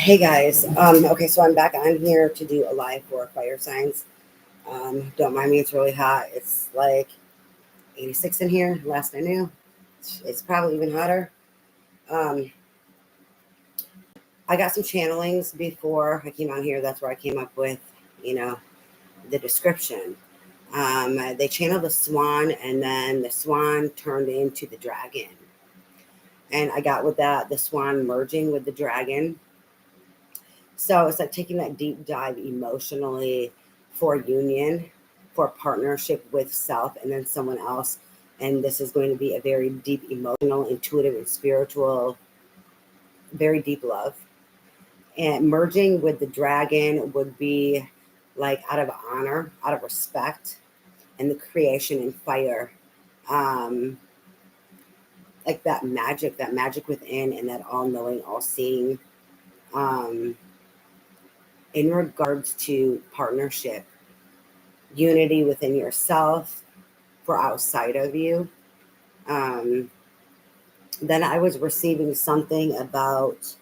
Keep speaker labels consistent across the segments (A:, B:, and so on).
A: Hey guys, okay, so I'm back on here to do a live for fire signs. Don't mind me, it's really hot. It's like 86 in here, last I knew. It's probably even hotter. Um, I got some channelings before I came out here. That's where I came up with, you know, the description. They channeled the swan, and then the swan turned into the dragon. And I got with that, the swan merging with the dragon. So it's like taking that deep dive emotionally for union, for partnership with self and then someone else. And this is going to be a very deep emotional, intuitive, and spiritual, very deep love. And merging with the dragon would be like out of honor, out of respect, and the creation and fire. Um, like that magic within, and that all knowing, all seeing. Um, in regards to partnership, unity within yourself for outside of you. Um, then I was receiving something about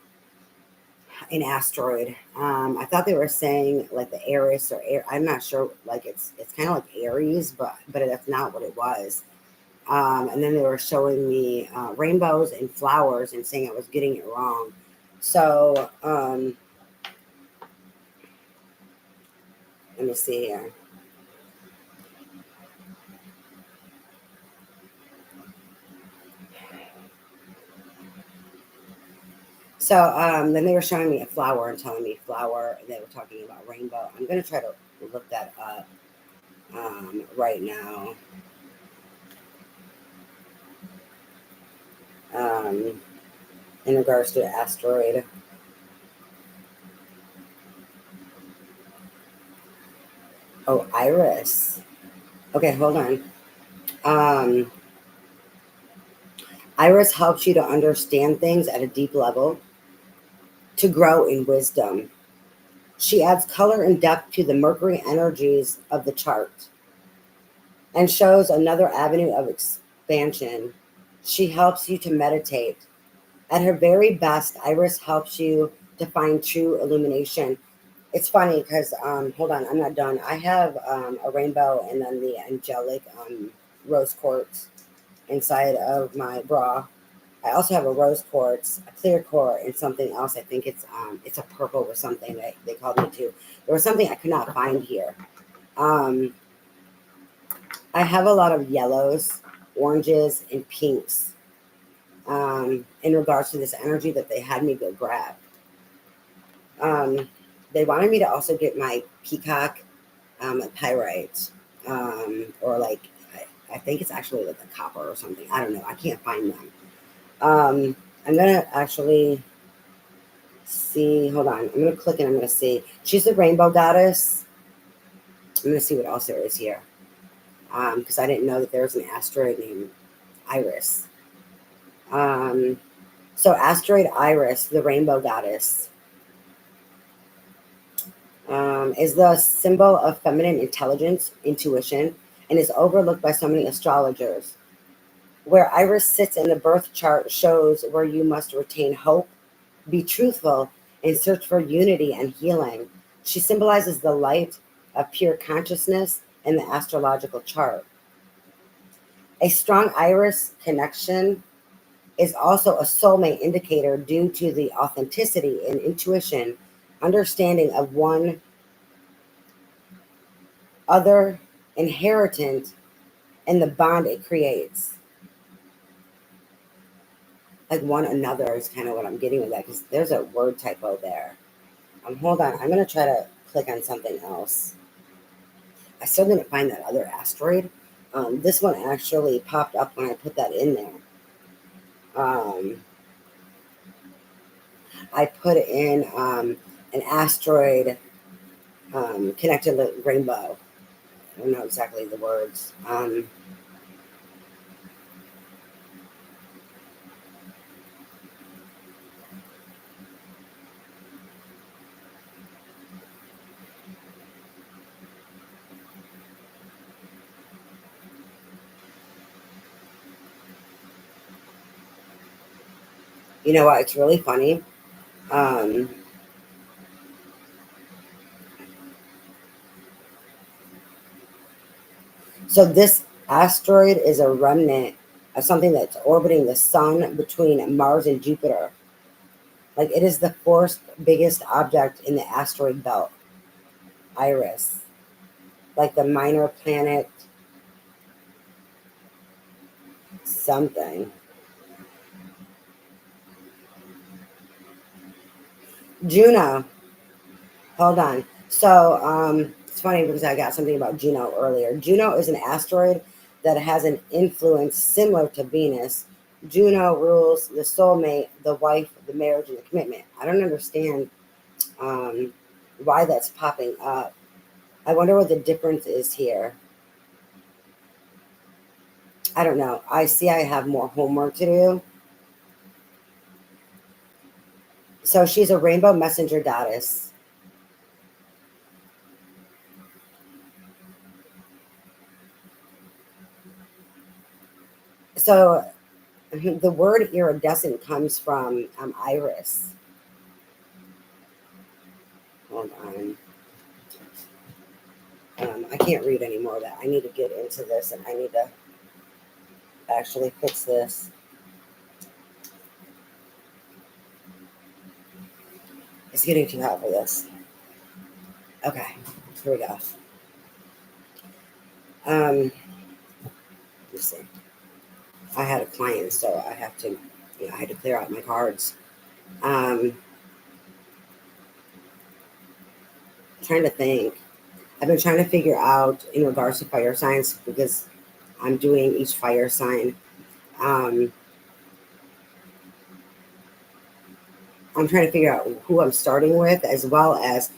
A: an asteroid. I thought they were saying like the Aries or I'm not sure. Like it's kind of like Aries, but that's not what it was. And then they were showing me rainbows and flowers and saying I was getting it wrong. So let me see here. So then they were showing me a flower and telling me flower, and they were talking about rainbow. I'm going to try to look that up right now. Um, in regards to asteroid. Oh, iris. Okay, hold on. Um, iris helps you to understand things at a deep level, to grow in wisdom. She adds color and depth to the Mercury energies of the chart and shows another avenue of expansion. She helps you to meditate. At her very best, Iris helps you to find true illumination. It's funny because, hold on, I'm not done. I have a rainbow and then the angelic rose quartz inside of my bra. I also have a rose quartz, a clear core, and something else. I think it's a purple or something that they called me to. There was something I could not find here. Um, I have a lot of yellows, oranges, and pinks in regards to this energy that they had me go grab. Um, they wanted me to also get my peacock pyrite, or like I think it's actually like a copper or something. I don't know. I can't find them. I'm gonna actually see. Hold on. I'm gonna click and I'm gonna see. She's the rainbow goddess. I'm gonna see what else there is here, because I didn't know that there was an asteroid named Iris. Um, so asteroid Iris, the rainbow goddess, is the symbol of feminine intelligence, intuition, and is overlooked by so many astrologers. Where Iris sits in the birth chart shows where you must retain hope, be truthful, and search for unity and healing. She symbolizes the light of pure consciousness in the astrological chart. A strong Iris connection is also a soulmate indicator due to the authenticity and intuition, understanding of one other inheritance and the bond it creates. Like one another is kind of what I'm getting with that, because there's a word typo there. Hold on, I'm going to try to click on something else. I still didn't find that other asteroid. This one actually popped up when I put that in there. I put in an asteroid connected to the rainbow. I don't know exactly the words. You know what? It's really funny. Um, So this asteroid is a remnant of something that's orbiting the sun between Mars and Jupiter. Like it is the fourth biggest object in the asteroid belt, Iris. Like the minor planet something. Juno. Hold on. So it's funny because I got something about Juno earlier. Juno is an asteroid that has an influence similar to Venus. Juno rules the soulmate, the wife, the marriage, and the commitment. I don't understand um, why that's popping up. I wonder what the difference is here. I don't know. I see I have more homework to do. So she's a rainbow messenger goddess. So the word iridescent comes from iris. Hold on. I can't read any more of that. I need to get into this and I need to actually fix this. It's getting too hot for this. Okay, here we go. Let's see. I had a client, so I have to, I had to clear out my cards. Trying to think. I've been trying to figure out in regards to fire signs because I'm doing each fire sign. Um, I'm trying to figure out who I'm starting with, as well as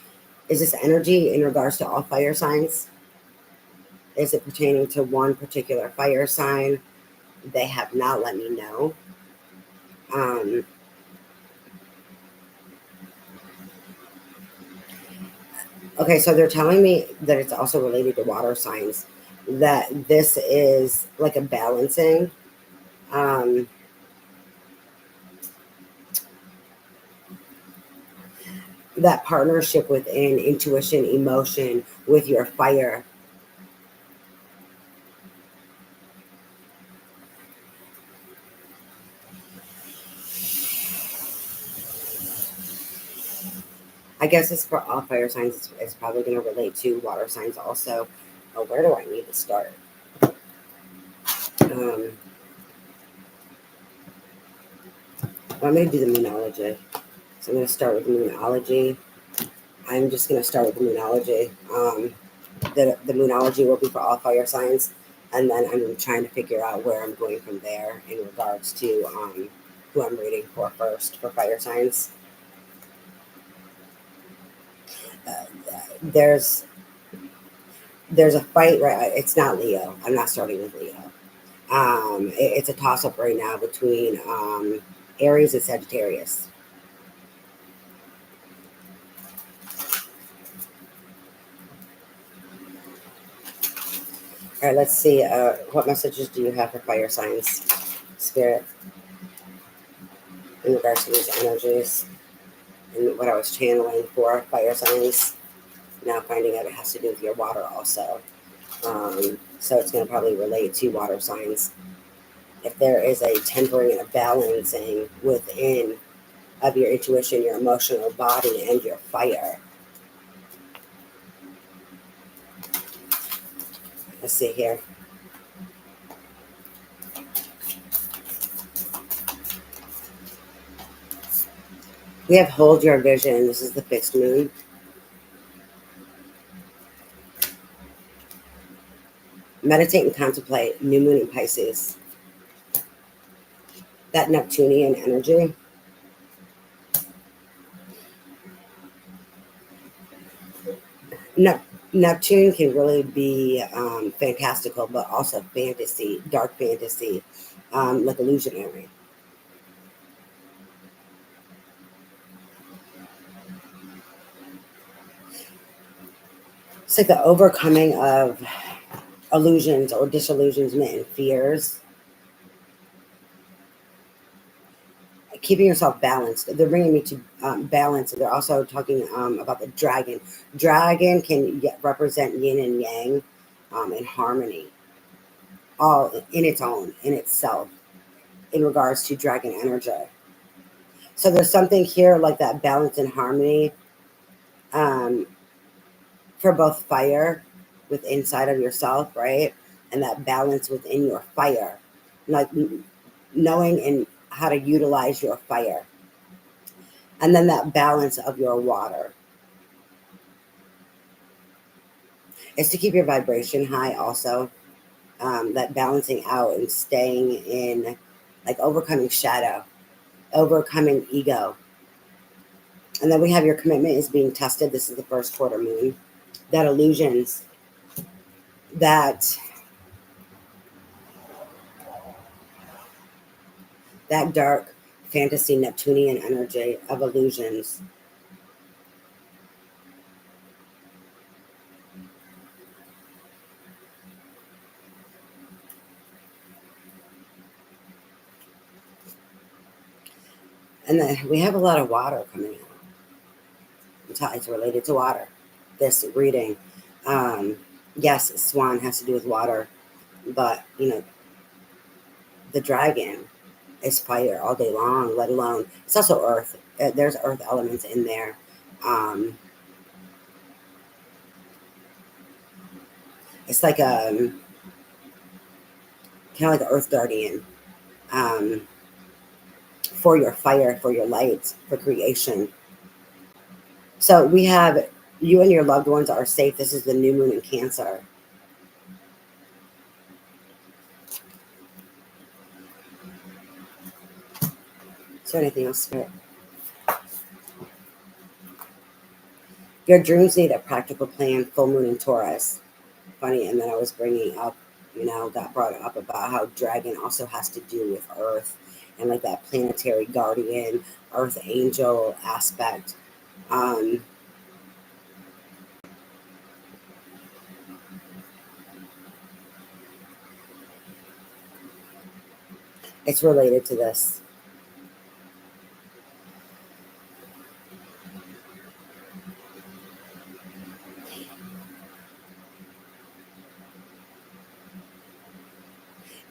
A: is this energy in regards to all fire signs? Is it pertaining to one particular fire sign? They have not let me know. Um, okay, so they're telling me that it's also related to water signs, that this is like a balancing. Um, that partnership within intuition, emotion with your fire. I guess it's for all fire signs. It's probably going to relate to water signs also. Oh, where do I need to start? Um, I'm going to do the moonology. So I'm going to start with the moonology. I'm just going to start with the moonology. The moonology will be for all fire signs. And then I'm trying to figure out where I'm going from there in regards to who I'm reading for first for fire signs. Uh, there's a fight, right? It's not Leo. I'm not starting with Leo. It's a toss up right now between Aries and Sagittarius. All right, let's see. What messages do you have for fire signs, Spirit, in regards to these energies and what I was channeling for fire signs? Now finding out it has to do with your water also. So it's going to probably relate to water signs. If there is a tempering and a balancing within of your intuition, your emotional body, and your fire. Let's see here. We have hold your vision. This is the fixed moon. Meditate and contemplate new moon in Pisces. That Neptunian energy. Neptune can really be fantastical, but also fantasy, dark fantasy, like illusionary. It's like the overcoming of illusions or disillusionment and fears. Keeping yourself balanced. They're bringing me to balance. They're also talking about the dragon. Dragon can represent yin and yang in harmony. all in its own, in itself, in regards to dragon energy. So there's something here like that balance and harmony, um, for both fire with inside of yourself, right? And that balance within your fire, like knowing and how to utilize your fire. And then that balance of your water is to keep your vibration high also. That balancing out and staying in, like overcoming shadow, overcoming ego. And then we have your commitment is being tested. This is the first quarter moon. That illusions, that that dark fantasy Neptunian energy of illusions. And then we have a lot of water coming out. It's related to water, this reading. Um, yes, Swan has to do with water, but the dragon is fire all day long, let alone, it's also earth. There's earth elements in there. Um, it's like kind of like an earth guardian, um, for your fire, for your light, for creation. So we have you and your loved ones are safe. This is the new moon in Cancer. Is there anything else, Spirit? Your dreams need a practical plan. Full moon in Taurus. Funny, and then I was bringing up, that brought up about how dragon also has to do with Earth and like that planetary guardian, Earth angel aspect. Um, it's related to this.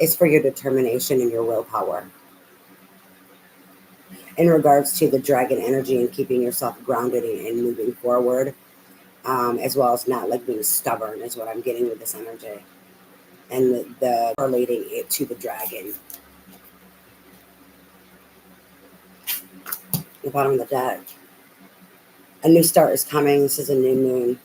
A: It's for your determination and your willpower. In regards to the dragon energy and keeping yourself grounded and moving forward, as well as not like being stubborn, is what I'm getting with this energy. And the correlating it to the dragon. The bottom of the deck. A new start is coming. This is a new moon.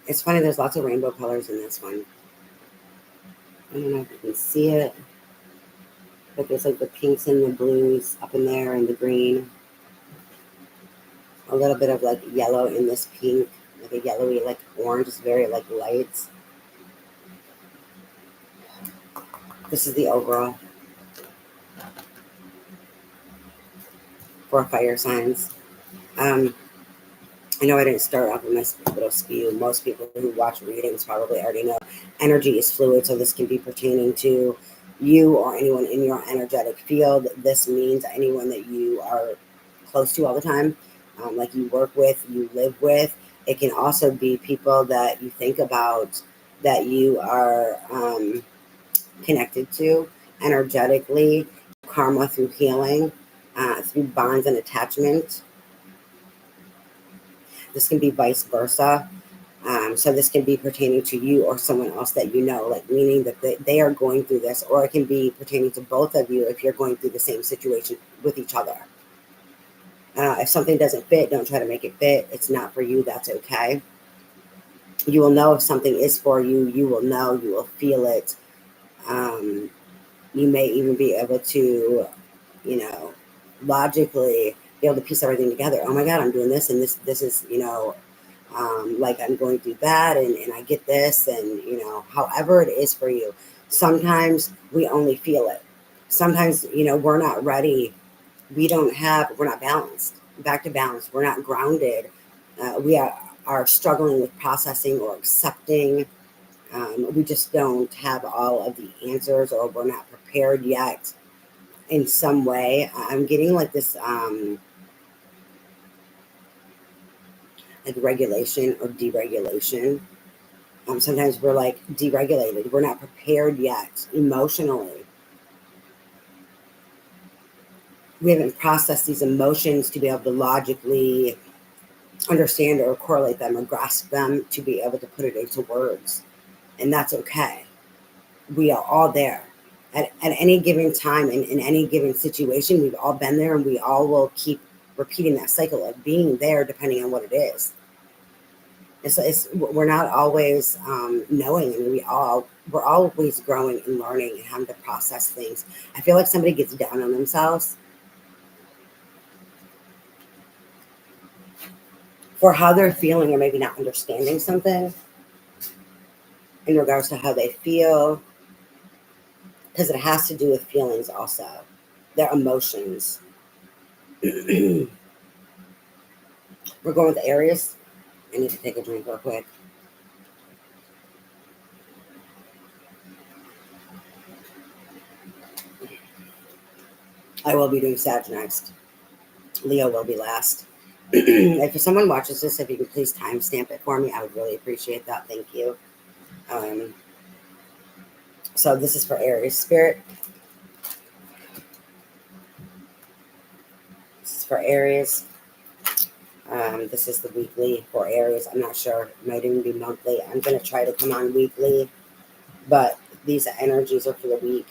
A: It's funny, there's lots of rainbow colors in this one. I don't know if you can see it, but there's like the pinks and the blues up in there and the green. A little bit of like yellow in this pink, like a yellowy, like orange. It's very like light. This is the overall for fire signs. I know I didn't start off with my little spew. Most people who watch readings probably already know energy is fluid, so this can be pertaining to you or anyone in your energetic field. This means anyone that you are close to all the time, like you work with, you live with. It can also be people that you think about, that you are connected to energetically, karma through healing, through bonds and attachment. This can be vice versa. So this can be pertaining to you or someone else that you know, like meaning that they are going through this, or it can be pertaining to both of you if you're going through the same situation with each other. If something doesn't fit, don't try to make it fit. It's not for you. That's okay. You will know if something is for you. You will know. You will feel it. Um, you may even be able to, logically be able to piece everything together. Oh my God, I'm doing this, and this is, like I'm going through that, and I get this, and however it is for you. Sometimes we only feel it. Sometimes, we're not ready. We're not balanced. Back to balance. We're not grounded. We are struggling with processing or accepting. We just don't have all of the answers, or we're not prepared yet in some way. I'm getting like this, like regulation or deregulation. Sometimes we're like deregulated. We're not prepared yet emotionally. We haven't processed these emotions to be able to logically understand or correlate them or grasp them to be able to put it into words. And that's okay. We are all there. At any given time, in any given situation, we've all been there, and we all will keep repeating that cycle of being there depending on what it is. We're not always knowing, and we're always growing and learning and having to process things. I feel like somebody gets down on themselves for how they're feeling or maybe not understanding something in regards to how they feel, because it has to do with feelings also, their emotions. We're going with Aries. I need to take a drink real quick. I will be doing Sag next. Leo will be last. If someone watches this, if you could please timestamp it for me, I would really appreciate that. Thank you. So this is for Aries spirit. This is for Aries. This is the weekly for Aries. I'm not sure. It might even be monthly. I'm going to try to come on weekly, but these energies are for the week.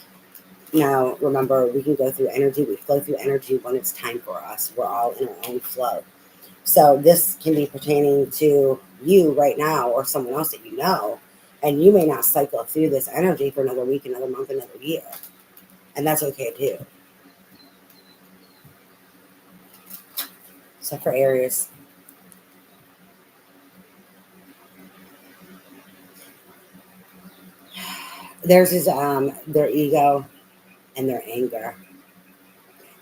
A: Now, remember, we can go through energy. We flow through energy when it's time for us. We're all in our own flow. So this can be pertaining to you right now or someone else that you know. And you may not cycle through this energy for another week, another month, another year. And that's okay too. So for Aries, theirs is their ego and their anger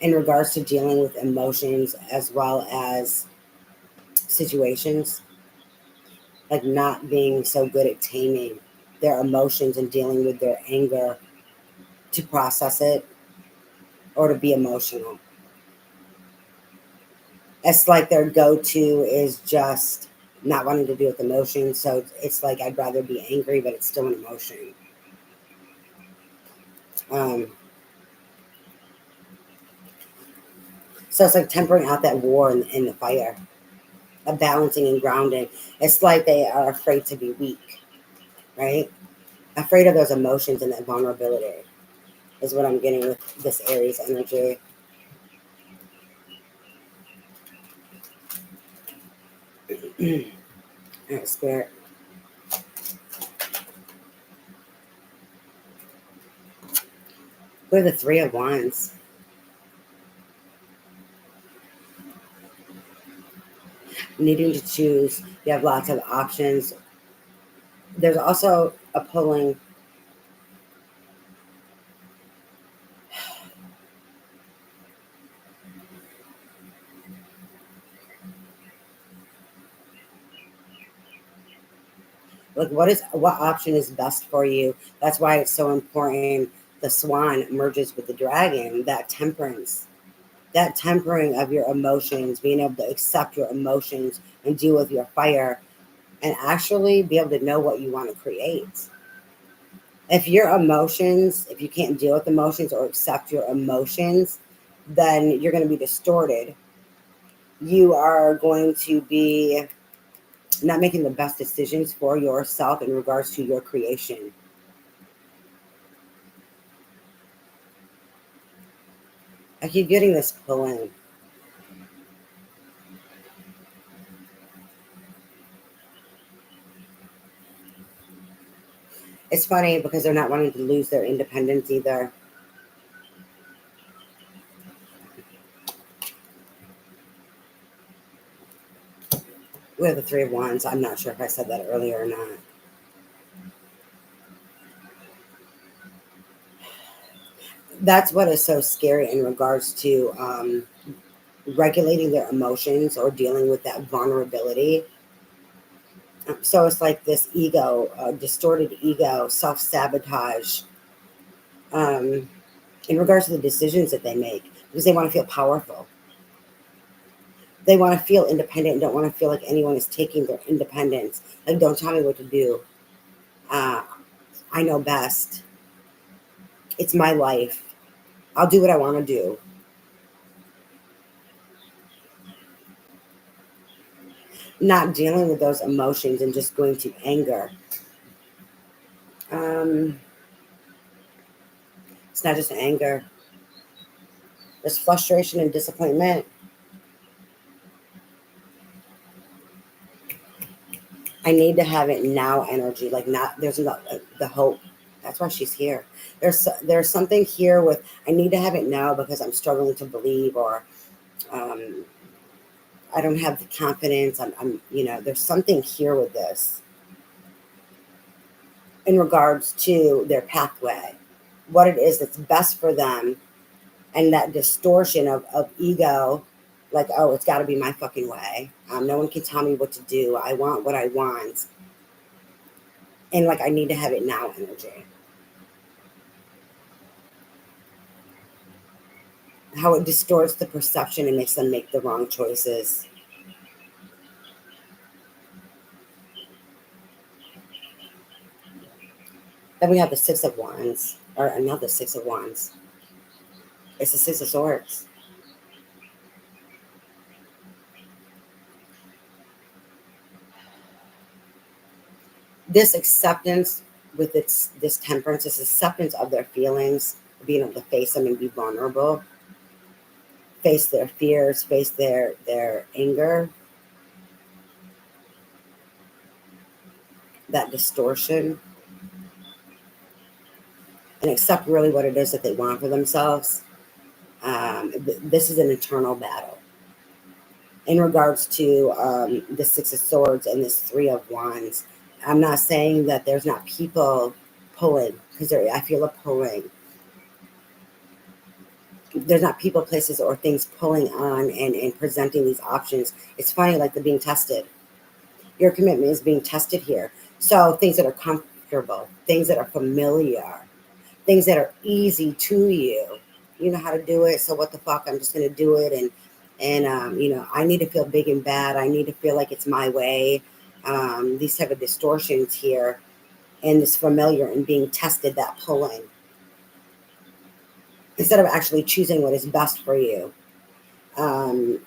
A: in regards to dealing with emotions as well as situations, like not being so good at taming their emotions and dealing with their anger to process it or to be emotional. It's like their go-to is just not wanting to deal with emotions. So it's like I'd rather be angry, but it's still an emotion. Um, so it's like tempering out that war in the fire, a balancing and grounding. It's like they are afraid to be weak, right? Afraid of those emotions and that vulnerability is what I'm getting with this Aries energy. All right, Spirit. We're the Three of Wands. Needing to choose. You have lots of options. There's also a pulling. Like what option is best for you? That's why it's so important. The Swan merges with the dragon. That tempering of your emotions, being able to accept your emotions and deal with your fire, and actually be able to know what you want to create. If you can't deal with emotions or accept your emotions, then you're going to be distorted. You are going to be not making the best decisions for yourself in regards to your creation. I keep getting this pulling. It's funny because they're not wanting to lose their independence either. We have the Three of Wands. I'm not sure if I said that earlier or not. That's what is so scary in regards to regulating their emotions or dealing with that vulnerability. So it's like this ego, distorted ego, self-sabotage in regards to the decisions that they make because they want to feel powerful. They want to feel independent and don't want to feel like anyone is taking their independence. Like, don't tell me what to do. Uh, I know best. It's my life. I'll do what I want to do. Not dealing with those emotions and just going to anger. Um, it's not just anger. There's frustration and disappointment. I need to have it now energy. Like, not, there's not the hope. That's why she's here. There's something here with, I need to have it now because I'm struggling to believe, or um, I don't have the confidence. There's something here with this in regards to their pathway, what it is that's best for them, and that distortion of ego, like, oh, it's got to be my fucking way. No one can tell me what to do. I want what I want. And like, I need to have it now energy. How it distorts the perception and makes them make the wrong choices. Then we have the Six of Wands, or another Six of Wands. It's the Six of Swords. This acceptance with this temperance, this acceptance of their feelings, being able to face them and be vulnerable, face their fears, face their anger, that distortion, and accept really what it is that they want for themselves. This is an internal battle. In regards to the Six of Swords and this Three of Wands, I'm not saying that there's not people pulling, because I feel a pulling. There's not people, places, or things pulling on and presenting these options. It's funny, like they're being tested. Your commitment is being tested here. So things that are comfortable, things that are familiar, things that are easy to you. You know how to do it, so what the fuck? I'm just going to do it, and I need to feel big and bad. I need to feel like it's my way. These type of distortions here, and this familiar and being tested, that pulling, instead of actually choosing what is best for you. Um,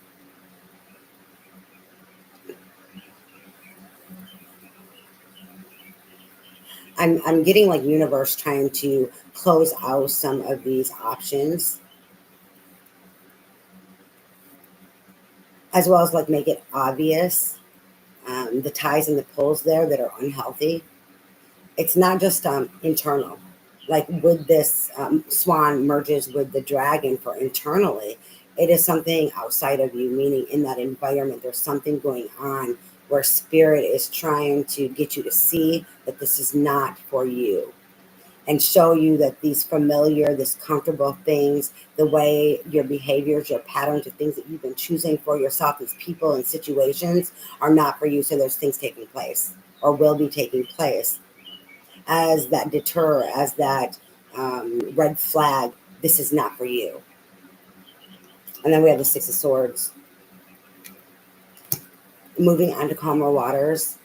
A: I'm getting like universe trying to close out some of these options, as well as like make it obvious, the ties and the pulls there that are unhealthy. It's not just internal. Like with this swan merges with the dragon for internally, it is something outside of you, meaning in that environment, there's something going on where spirit is trying to get you to see that this is not for you, and show you that these familiar, this comfortable things, the way your behaviors, your patterns, the things that you've been choosing for yourself, these people and situations are not for you. So there's things taking place or will be taking place as that deter, as that red flag. This is not for you. And then we have the Six of Swords. Moving on to calmer waters.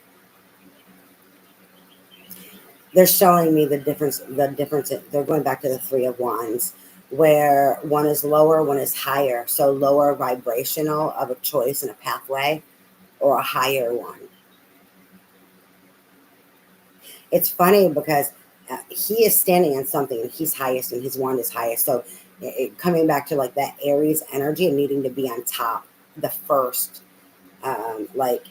A: They're showing me the difference. They're going back to the Three of Wands, where one is lower, one is higher. So lower vibrational of a choice and a pathway, or a higher one. It's funny because he is standing on something and he's highest and his wand is highest. So coming back to like that Aries energy and needing to be on top, the first, like,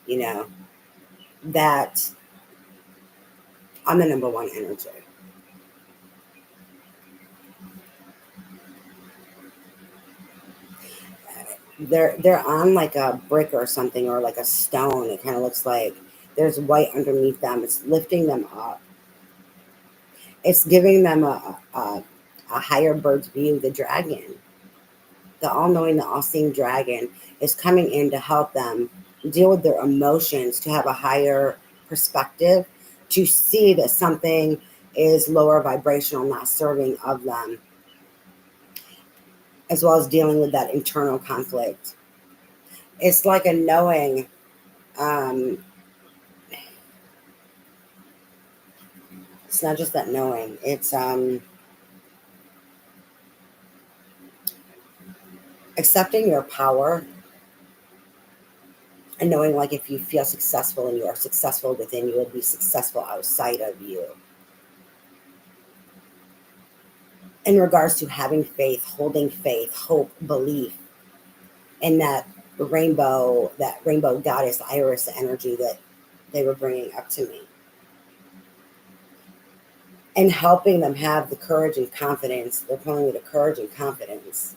A: you know, that I'm the number one energy. They're on like a brick or something, or like a stone. It kind of looks like there's white underneath them. It's lifting them up. It's giving them a higher bird's view. The dragon, the all-knowing, the all-seeing dragon, is coming in to help them deal with their emotions, to have a higher perspective, to see that something is lower vibrational, not serving of them. as well as dealing with that internal conflict. It's like a knowing. Um, it's not just that knowing. It's accepting your power and knowing, like, if you feel successful and you are successful within, you will be successful outside of you. In regards to having faith, holding faith, hope, belief in that rainbow goddess Iris energy that they were bringing up to me, and helping them have the courage and confidence. They're calling it a courage and confidence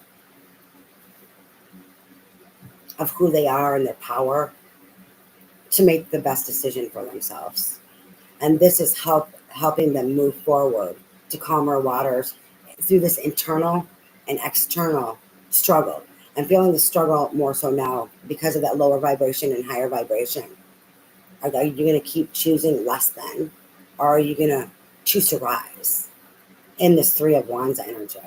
A: of who they are and their power to make the best decision for themselves. And this is helping them move forward to calmer waters through this internal and external struggle. I'm feeling the struggle more so now because of that lower vibration and higher vibration. Are you going to keep choosing less than, or are you going to choose to rise in this Three of Wands energy?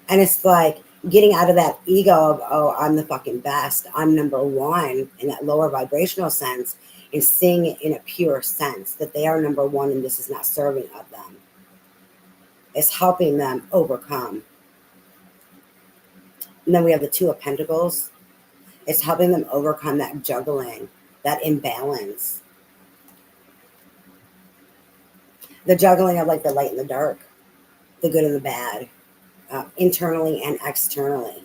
A: And it's like getting out of that ego of, oh, I'm the fucking best, I'm number one, in that lower vibrational sense, and seeing it in a pure sense that they are number one and this is not serving of them. It's helping them overcome. And then we have the Two of Pentacles. It's helping them overcome that juggling, that imbalance. The juggling of, like, the light and the dark, the good and the bad, internally and externally.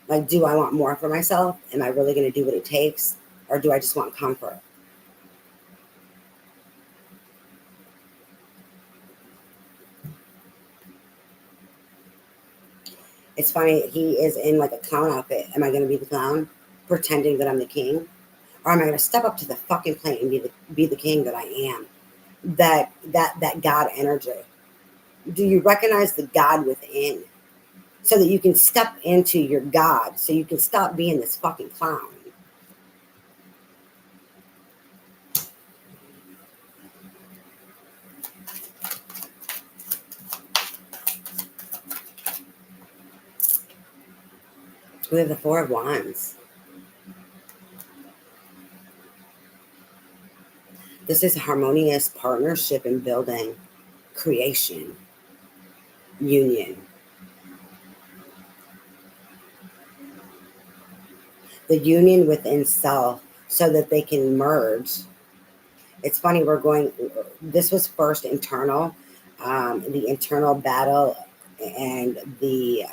A: Like, do I want more for myself? Am I really going to do what it takes? Or do I just want comfort? It's funny, he is in like a clown outfit. Am I going to be the clown, pretending that I'm the king? Or am I going to step up to the fucking plate and be the king that I am? That God energy. Do you recognize the God within? So that you can step into your God, so you can stop being this fucking clown. We have the Four of Wands. This is a harmonious partnership in building, creation, union. The union within self so that they can merge. It's funny, this was first internal, the internal battle and the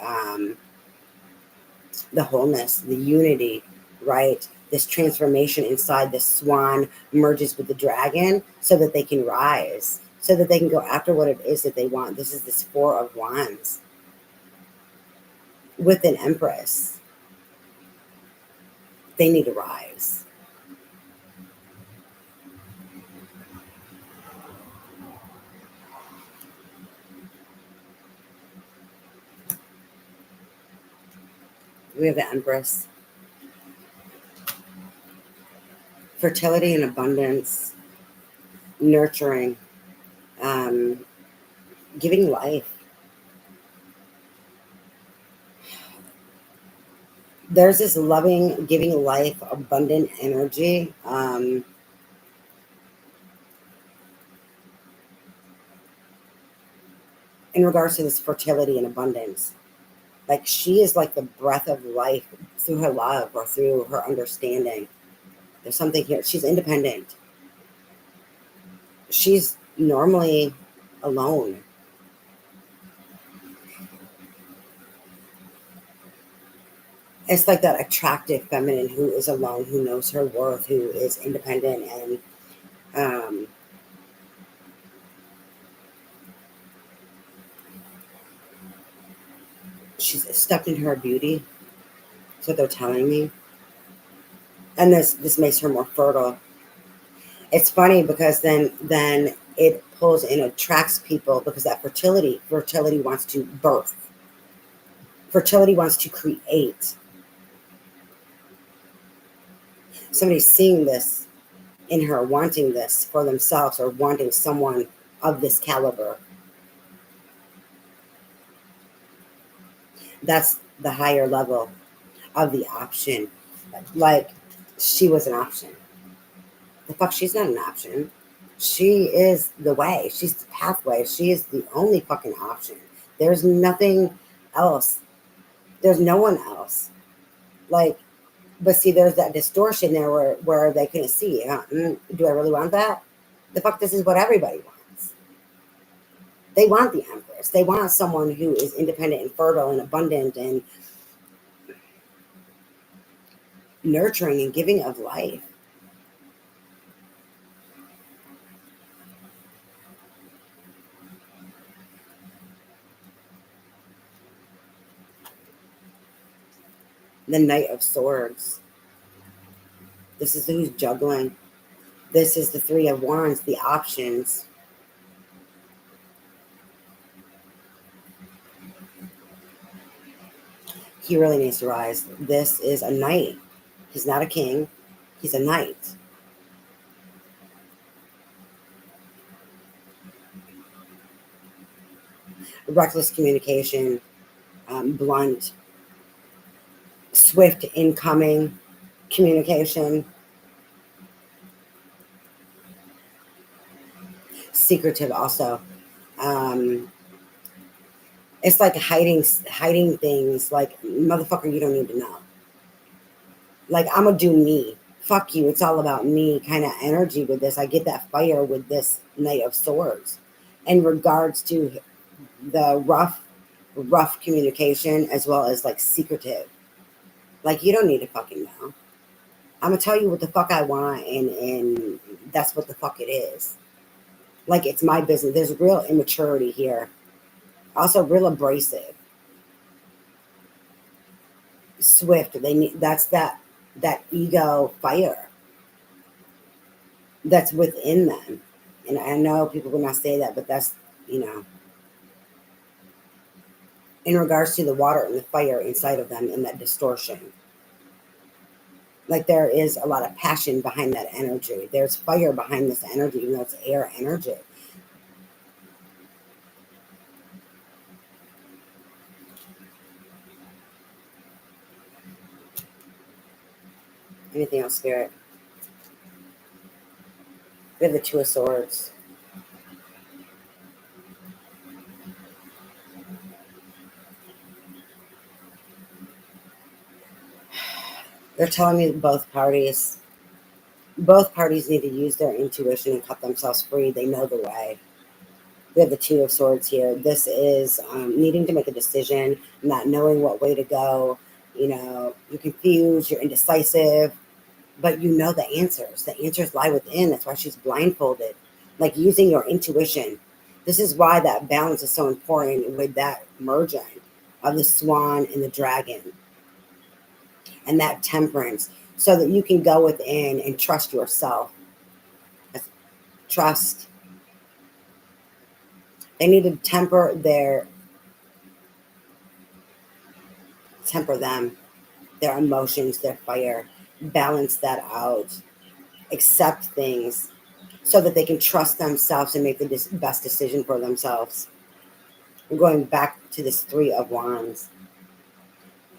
A: wholeness, the unity, right? This transformation inside the swan merges with the dragon so that they can rise, so that they can go after what it is that they want. This is this Four of Wands with an Empress. They need to rise. We have the Empress. Fertility and abundance, nurturing, giving life. There's this loving, giving life, abundant energy. In regards to this fertility and abundance. Like, she is like the breath of life through her love or through her understanding. There's something here. She's independent. She's normally alone. It's like that attractive feminine who is alone, who knows her worth, who is independent, and she's stepped in her beauty. That's what they're telling me. And this makes her more fertile. It's funny because then it pulls and attracts people, because that fertility wants to birth. Fertility wants to create. Somebody's seeing this in her, wanting this for themselves, or wanting someone of this caliber. That's the higher level of the option. Like, she was an option. The fuck, she's not an option. She is the way. She's the pathway. She is the only fucking option. There's nothing else. There's no one else. Like, but see, there's that distortion there where they couldn't see. Do I really want that? The fuck, this is what everybody wants. They want the Empress. They want someone who is independent and fertile and abundant and nurturing and giving of life. The Knight of Swords. This is who's juggling. This is the Three of Wands, the options. He really needs to rise. This is a knight. He's not a king. He's a knight. Reckless communication, blunt, swift incoming communication, secretive also. Um, it's like hiding things. Like, motherfucker, you don't need to know. Like, I'm gonna do me. Fuck you. It's all about me kind of energy with this. I get that fire with this Knight of Swords. In regards to the rough communication as well as like secretive. Like, you don't need to fucking know. I'm gonna tell you what the fuck I want, and that's what the fuck it is. Like, it's my business. There's real immaturity here. Also, real abrasive, swift. They need that ego fire that's within them. And I know people will not say that, but that's, you know, in regards to the water and the fire inside of them and that distortion. Like, there is a lot of passion behind that energy. There's fire behind this energy, even though it's air energy. Anything else, Spirit? We have the Two of Swords. They're telling me both parties need to use their intuition and cut themselves free. They know the way. We have the Two of Swords here. This is needing to make a decision, not knowing what way to go. You know, you're confused, you're indecisive, but you know the answers. The answers lie within. That's why she's blindfolded. Like, using your intuition. This is why that balance is so important with that merging of the swan and the dragon and that temperance, so that you can go within and trust yourself. Trust. They need to temper them, their emotions, their fire, balance that out, accept things so that they can trust themselves and make the best decision for themselves. We're going back to this Three of Wands.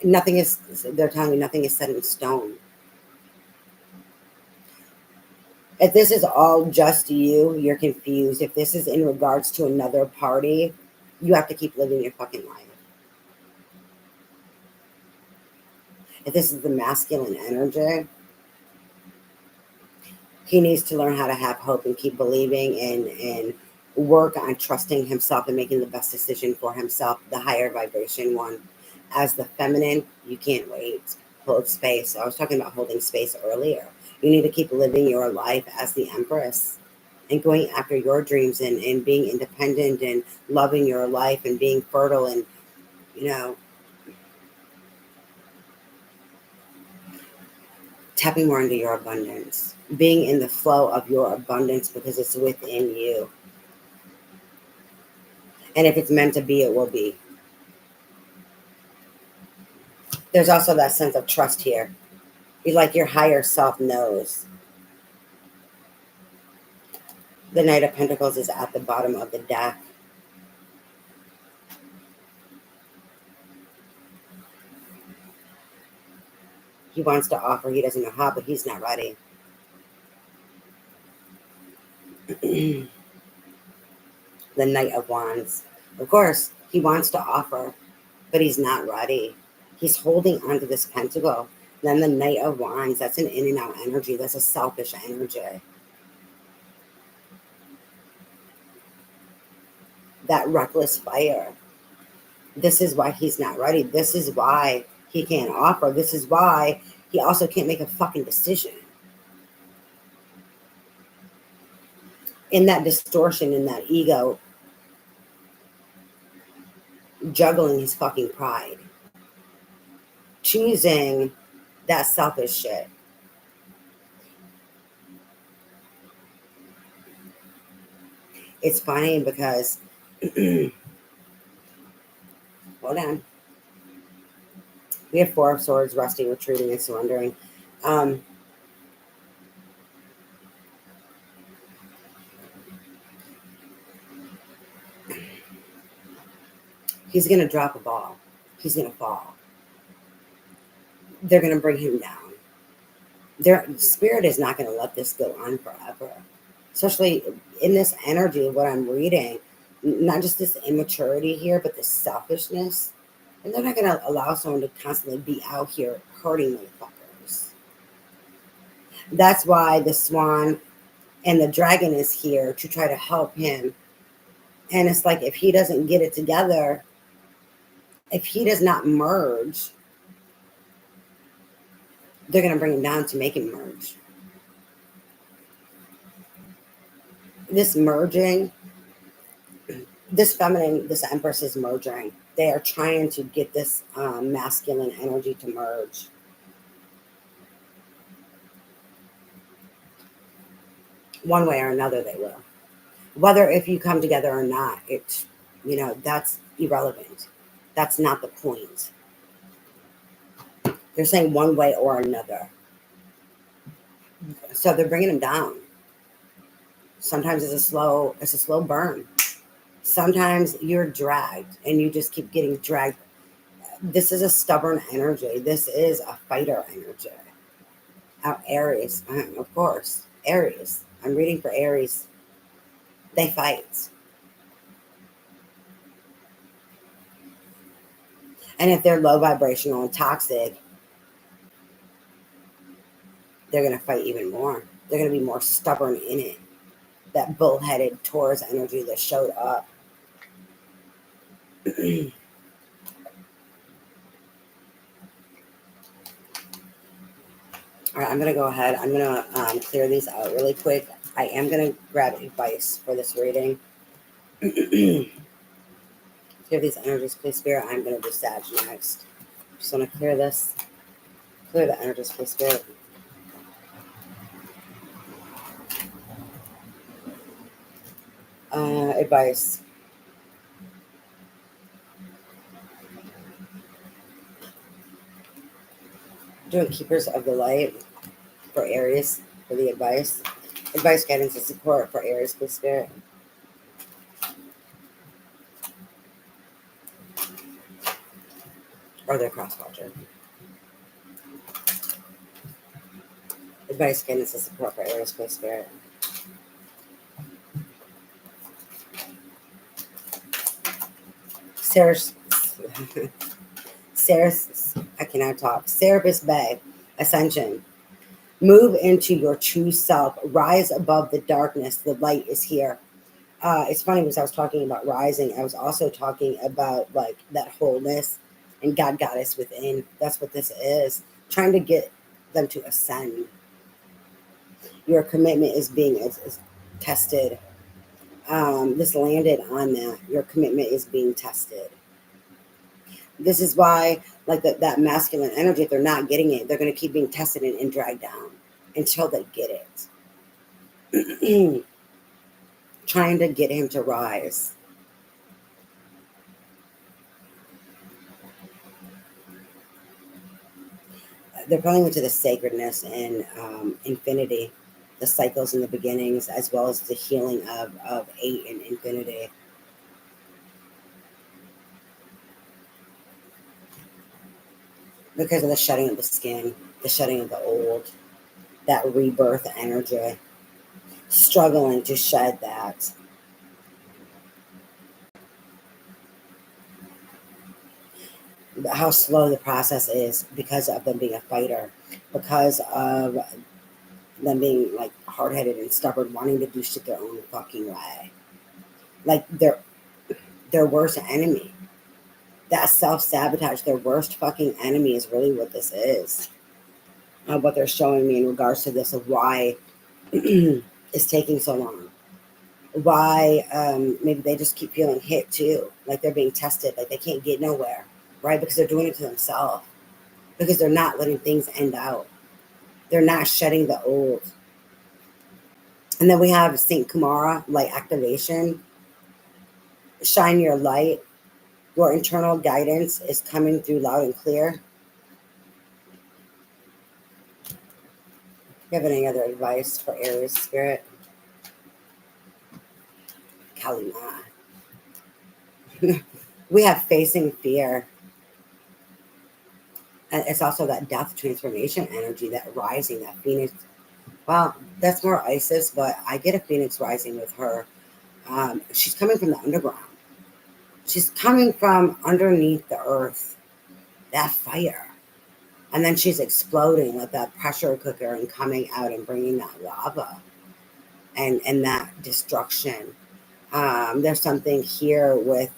A: They're telling me nothing is set in stone. If this is all just you, you're confused. If this is in regards to another party, you have to keep living your fucking life. If this is the masculine energy, he needs to learn how to have hope and keep believing and work on trusting himself and making the best decision for himself, the higher vibration one. As the feminine, you can't wait. Hold space. I was talking about holding space earlier. You need to keep living your life as the Empress and going after your dreams and being independent and loving your life and being fertile and, you know, tapping more into your abundance, being in the flow of your abundance because it's within you. And if it's meant to be, it will be. There's also that sense of trust here. It's like your higher self knows. The Knight of Pentacles is at the bottom of the deck. He wants to offer. He doesn't know how, but he's not ready. The Knight of Wands. Of course, he wants to offer, but he's not ready. He's holding onto this pentacle. Then the Knight of Wands, that's an in and out energy. That's a selfish energy. That reckless fire. This is why he's not ready. This is why he can't offer. This is why he also can't make a fucking decision. In that distortion, in that ego, juggling his fucking pride. Choosing that selfish shit. It's funny because, hold on. We have Four of Swords, resting, retreating, and surrendering. He's going to drop a ball. He's going to fall. They're going to bring him down. Their spirit is not going to let this go on forever. Especially in this energy of what I'm reading. Not just this immaturity here, but this selfishness. And they're not going to allow someone to constantly be out here hurting motherfuckers. That's why the Swan and the Dragon is here to try to help him. And it's like, if he doesn't get it together, if he does not merge, they're going to bring him down to make him merge. This merging, this feminine, this Empress is merging. They are trying to get this masculine energy to merge. One way or another, they will. Whether if you come together or not, it's, that's irrelevant. That's not the point. They're saying one way or another. So they're bringing him down. Sometimes it's a slow burn. Sometimes you're dragged and you just keep getting dragged. This is a stubborn energy. This is a fighter energy. Aries, of course. Aries. I'm reading for Aries. They fight. And if they're low vibrational and toxic, they're going to fight even more. They're going to be more stubborn in it. That bullheaded Taurus energy that showed up. All right, I'm going to go ahead. I'm going to clear these out really quick. I am going to grab advice for this reading. Clear these energies, please, Spirit. I'm going to do Sag next. Just want to clear this. Clear the energies, please, Spirit. Advice. Doing Keepers of the Light for Aries for the advice. Advice, guidance, and support for Aries, please, Spirit. Or their cross-watcher. Advice, guidance, and support for Aries, please, Spirit. I cannot talk. Serapis Bay, Ascension. Move into your true self. Rise above the darkness. The light is here. It's funny because I was talking about rising. I was also talking about like that wholeness and God Goddess within. That's what this is. Trying to get them to ascend. Your commitment is being is tested. This landed on that. Your commitment is being tested. This is why, like that masculine energy, if they're not getting it, they're going to keep being tested and dragged down until they get it. Trying to get him to rise. They're going into the sacredness and infinity, the cycles and the beginnings, as well as the healing of 8 and infinity. because of the shedding of the skin, the shedding of the old, that rebirth energy, struggling to shed that. How slow the process is because of them being a fighter, because of them being like hard-headed and stubborn, wanting to do shit their own fucking way. Like their worst enemy. That self-sabotage, their worst fucking enemy is really what this is. What they're showing me in regards to this of why it's taking so long. Why maybe they just keep feeling hit too, like they're being tested, like they can't get nowhere, right? Because they're doing it to themselves, because they're not letting things end out. They're not shedding the old. And then we have St. Kumara, light activation. Shine your light. Your internal guidance is coming through loud and clear. Do you have any other advice for Aries spirit? Kalima. We have facing fear. And it's also that death transformation energy, that rising, that phoenix. Well, that's more Isis, but I get a phoenix rising with her. She's coming from the underground. She's coming from underneath the earth, that fire. And then she's exploding like that pressure cooker and coming out and bringing that lava and that destruction. There's something here with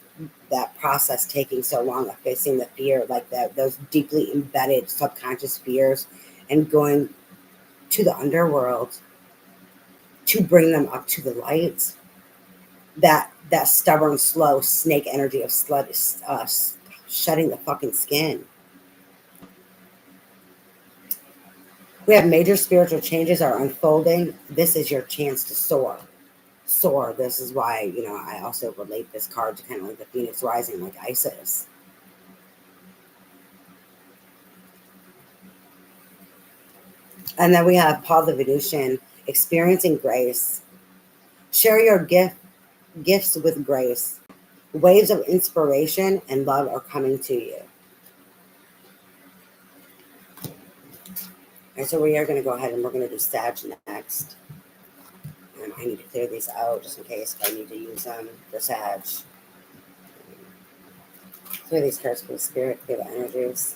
A: that process taking so long of facing the fear, like that, those deeply embedded subconscious fears, and going to the underworld to bring them up to the light. That stubborn, slow snake energy of shedding the fucking skin. We have major spiritual changes are unfolding. This is your chance to soar. Soar. This is why, I also relate this card to kind of like the Phoenix rising, like Isis. And then we have Paul the Venusian, experiencing grace. Share your gifts with grace. Waves of inspiration and love are coming to you. And so we are going to go ahead and we're going to do Sag next. I need to clear these out just in case if I need to use them for Sag. Clear these cards for the spirit, clear the energies.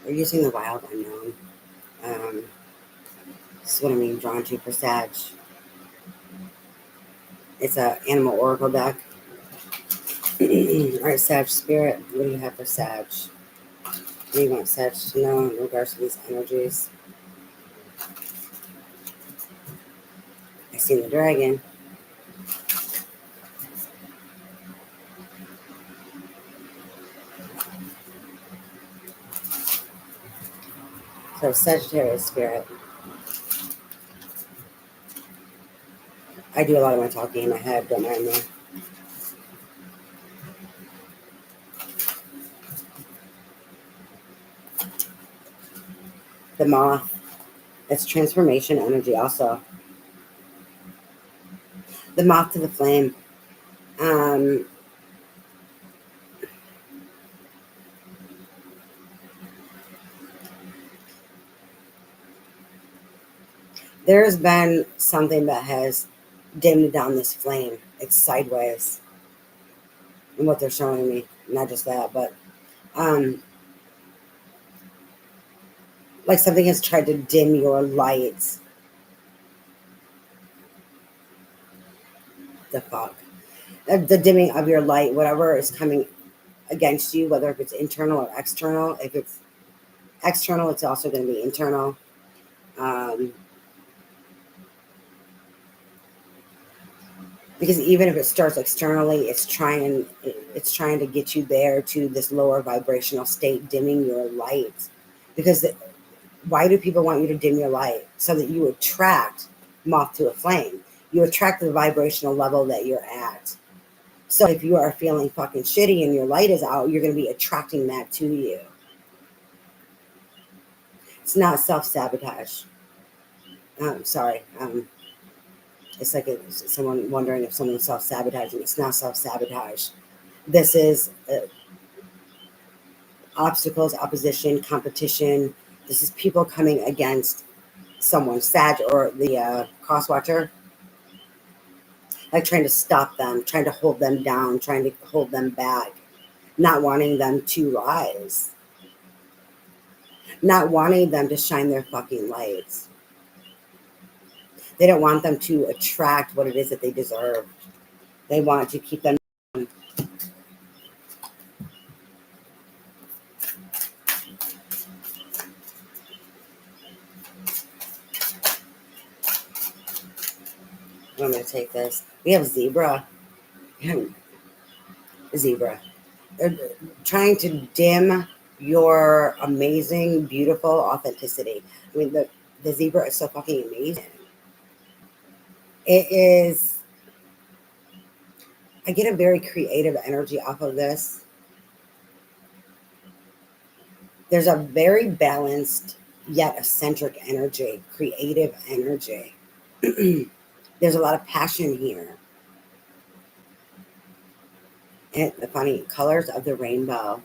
A: We're using the wild unknown. This is what I mean, drawn to for Sag. It's a animal oracle deck. All right, Sag spirit, what do you have for Sag? What do you want Sag to know in regards to these energies? I see the dragon. So Sagittarius spirit. I do a lot of my talking in my head, don't mind me. The moth. It's transformation energy also. The moth to the flame. There's been something that has dimmed down this flame. It's sideways. And what they're showing me. Not just that, but like something has tried to dim your lights. The fuck. The dimming of your light, whatever is coming against you, whether if it's internal or external. If it's external, it's also going to be internal. Because even if it starts externally, it's trying to get you there to this lower vibrational state, dimming your lights. Because why do people want you to dim your light? So that you attract moth to a flame. You attract the vibrational level that you're at. So if you are feeling fucking shitty and your light is out, you're going to be attracting that to you. It's not self-sabotage. Sorry. It's like someone wondering if someone's self-sabotaging. It's not self-sabotage. This is obstacles, opposition, competition. This is people coming against someone, Sag or the crosswatcher, like trying to stop them, trying to hold them down, trying to hold them back, not wanting them to rise, not wanting them to shine their fucking lights. They don't want them to attract what it is that they deserve. They want to keep them. I'm going to take this. We have zebra. Zebra. They're trying to dim your amazing, beautiful authenticity. I mean, the zebra is so fucking amazing. It is. I get a very creative energy off of this. There's a very balanced yet eccentric energy, creative energy. There's a lot of passion here. And the funny colors of the rainbow.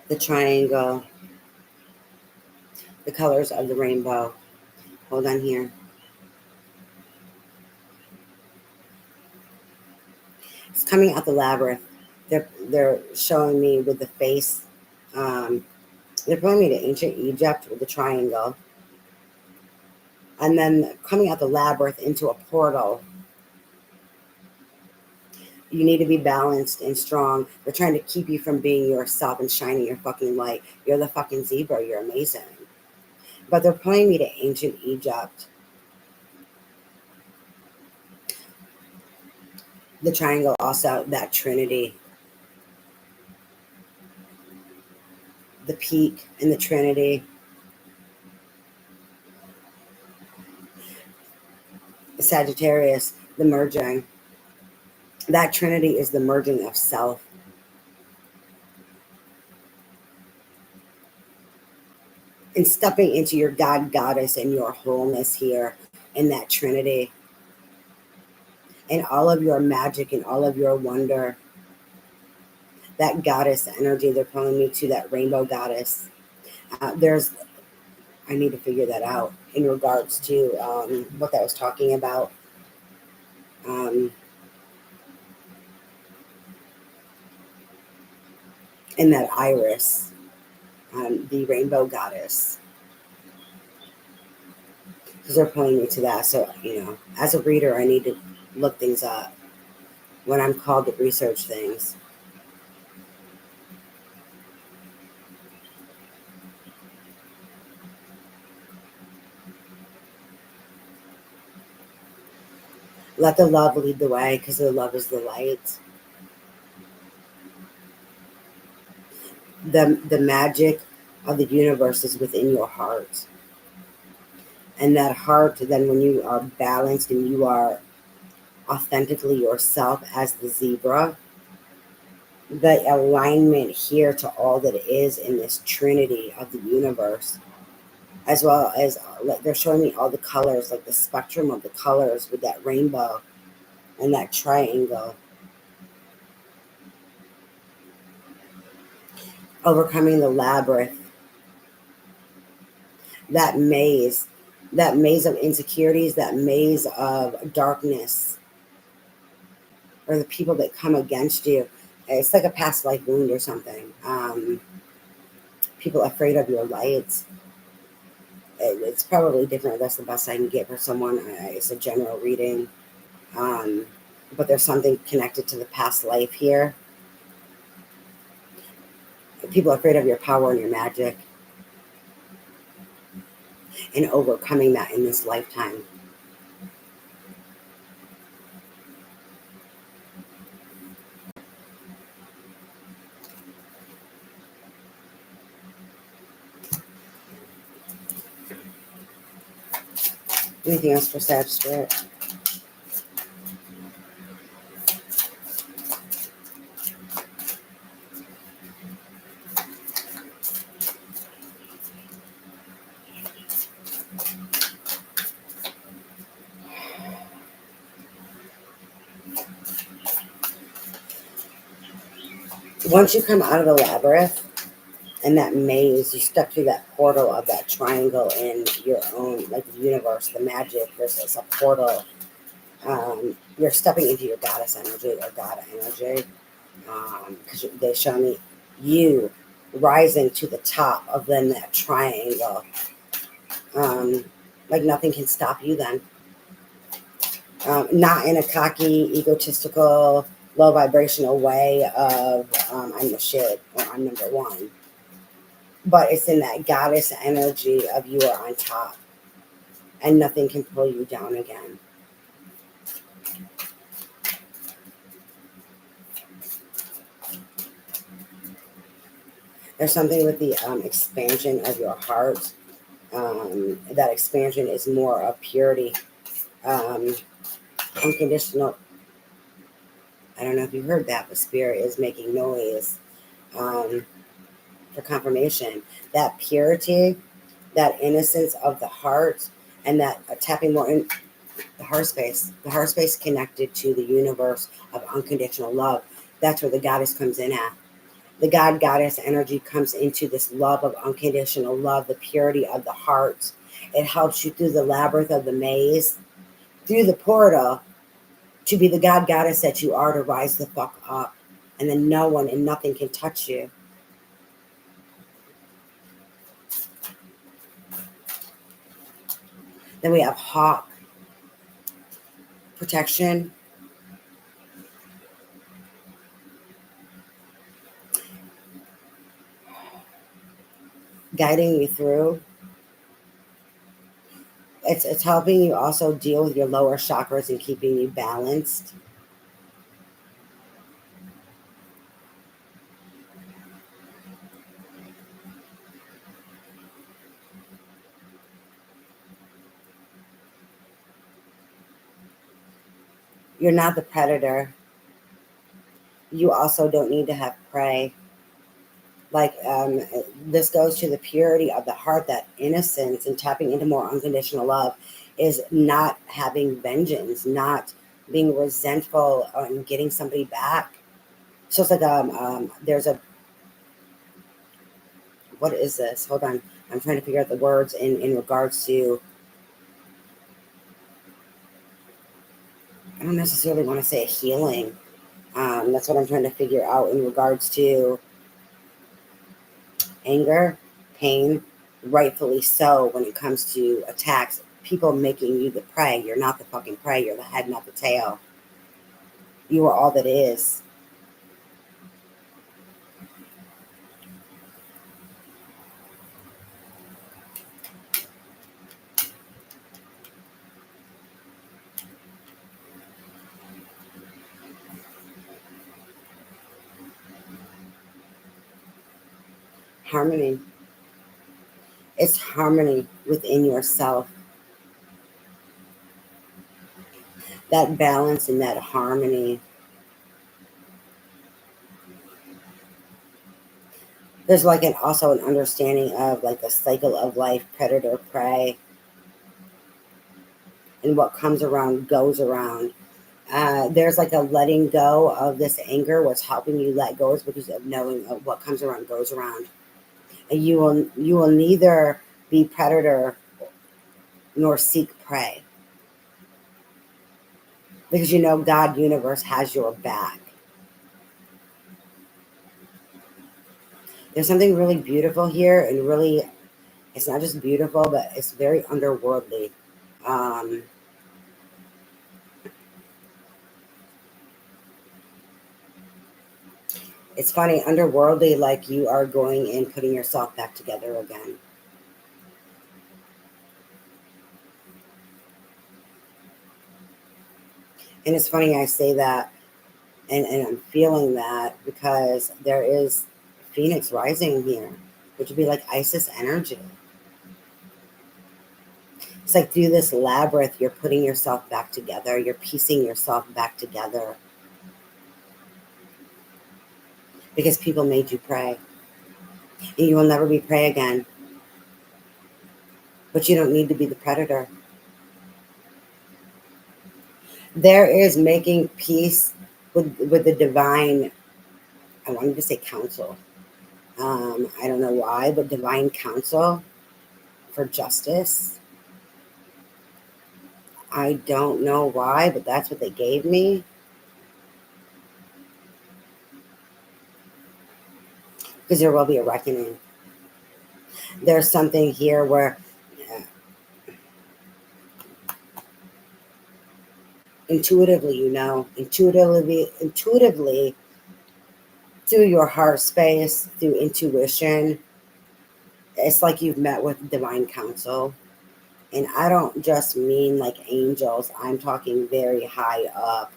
A: The triangle. The colors of the rainbow. Hold on here. It's coming out the labyrinth. They're showing me with the face. They're pulling me to ancient Egypt with the triangle. And then coming out the labyrinth into a portal. You need to be balanced and strong. They're trying to keep you from being yourself and shining your fucking light. You're the fucking zebra. You're amazing. But they're pulling me to ancient Egypt. The triangle also, that trinity. The peak and the trinity. The Sagittarius, the merging. That trinity is the merging of self. And stepping into your God, goddess, and your wholeness here in that trinity. And all of your magic and all of your wonder. That goddess energy, they're pulling me to that rainbow goddess. I need to figure that out in regards to what that was talking about. In that iris, the rainbow goddess. Because they're pulling me to that. So, as a reader, I need to look things up when I'm called to research things. Let the love lead the way, because the love is the light. The magic of the universe is within your heart. And that heart, then when you are balanced and you are authentically yourself as the zebra, the alignment here to all that is in this trinity of the universe, as well as they're showing me all the colors, like the spectrum of the colors with that rainbow and that triangle. Overcoming the labyrinth, that maze of insecurities, that maze of darkness, or the people that come against you. It's like a past life wound or something. People afraid of your light. It's probably different. That's the best I can get for someone. It's a general reading. But there's something connected to the past life here. People are afraid of your power and your magic. and overcoming that in this lifetime. Anything else for Sag Spirit? Once you come out of the labyrinth and that maze, you step through that portal of that triangle in your own, like the universe, the magic. There's a portal. You're stepping into your goddess energy or god energy. Because they show me you rising to the top of then that triangle. Like nothing can stop you then. Not in a cocky, egotistical, low vibrational way of I'm the shit or I'm number one. But it's in that goddess energy of you are on top and nothing can pull you down again. There's something with the expansion of your heart. That expansion is more of purity, unconditional. I don't know if you heard that, but spirit is making noise for confirmation. That purity, that innocence of the heart, and that tapping more in the heart space. The heart space connected to the universe of unconditional love. That's where the goddess comes in at. The God goddess energy comes into this love of unconditional love, the purity of the heart. It helps you through the labyrinth of the maze, through the portal, to be the God goddess that you are, to rise the fuck up. And then no one and nothing can touch you. Then we have Hawk, protection. Guiding you through. It's helping you also deal with your lower chakras and keeping you balanced. You're not the predator. You also don't need to have prey. Like this goes to the purity of the heart, that innocence, and tapping into more unconditional love is not having vengeance, not being resentful and getting somebody back. So it's like there's a, what is this? Hold on, I'm trying to figure out the words in regards to. I don't necessarily want to say healing. That's what I'm trying to figure out in regards to anger, pain, rightfully so when it comes to attacks. People making you the prey. You're not the fucking prey. You're the head, not the tail. You are all that is. Harmony. It's harmony within yourself. That balance and that harmony. There's like also an understanding of like the cycle of life, predator, prey, and what comes around goes around. There's like a letting go of this anger. What's helping you let go is because of knowing of what comes around goes around. And you will neither be predator nor seek prey, because you know God universe has your back. There's something really beautiful here, and really, it's not just beautiful, but it's very underworldly. Um, it's funny, underworldly, like you are going and putting yourself back together again. And it's funny I say that, and I'm feeling that because there is Phoenix rising here, which would be like Isis energy. It's like through this labyrinth, you're putting yourself back together, you're piecing yourself back together because people made you pray. And you will never be prey again. But you don't need to be the predator. There is making peace with the divine, I wanted to say counsel. I don't know why, but divine counsel for justice. I don't know why, but that's what they gave me. Because there will be a reckoning. There's something here where intuitively, intuitively through your heart space, through intuition, it's like you've met with divine counsel. And I don't just mean like angels, I'm talking very high up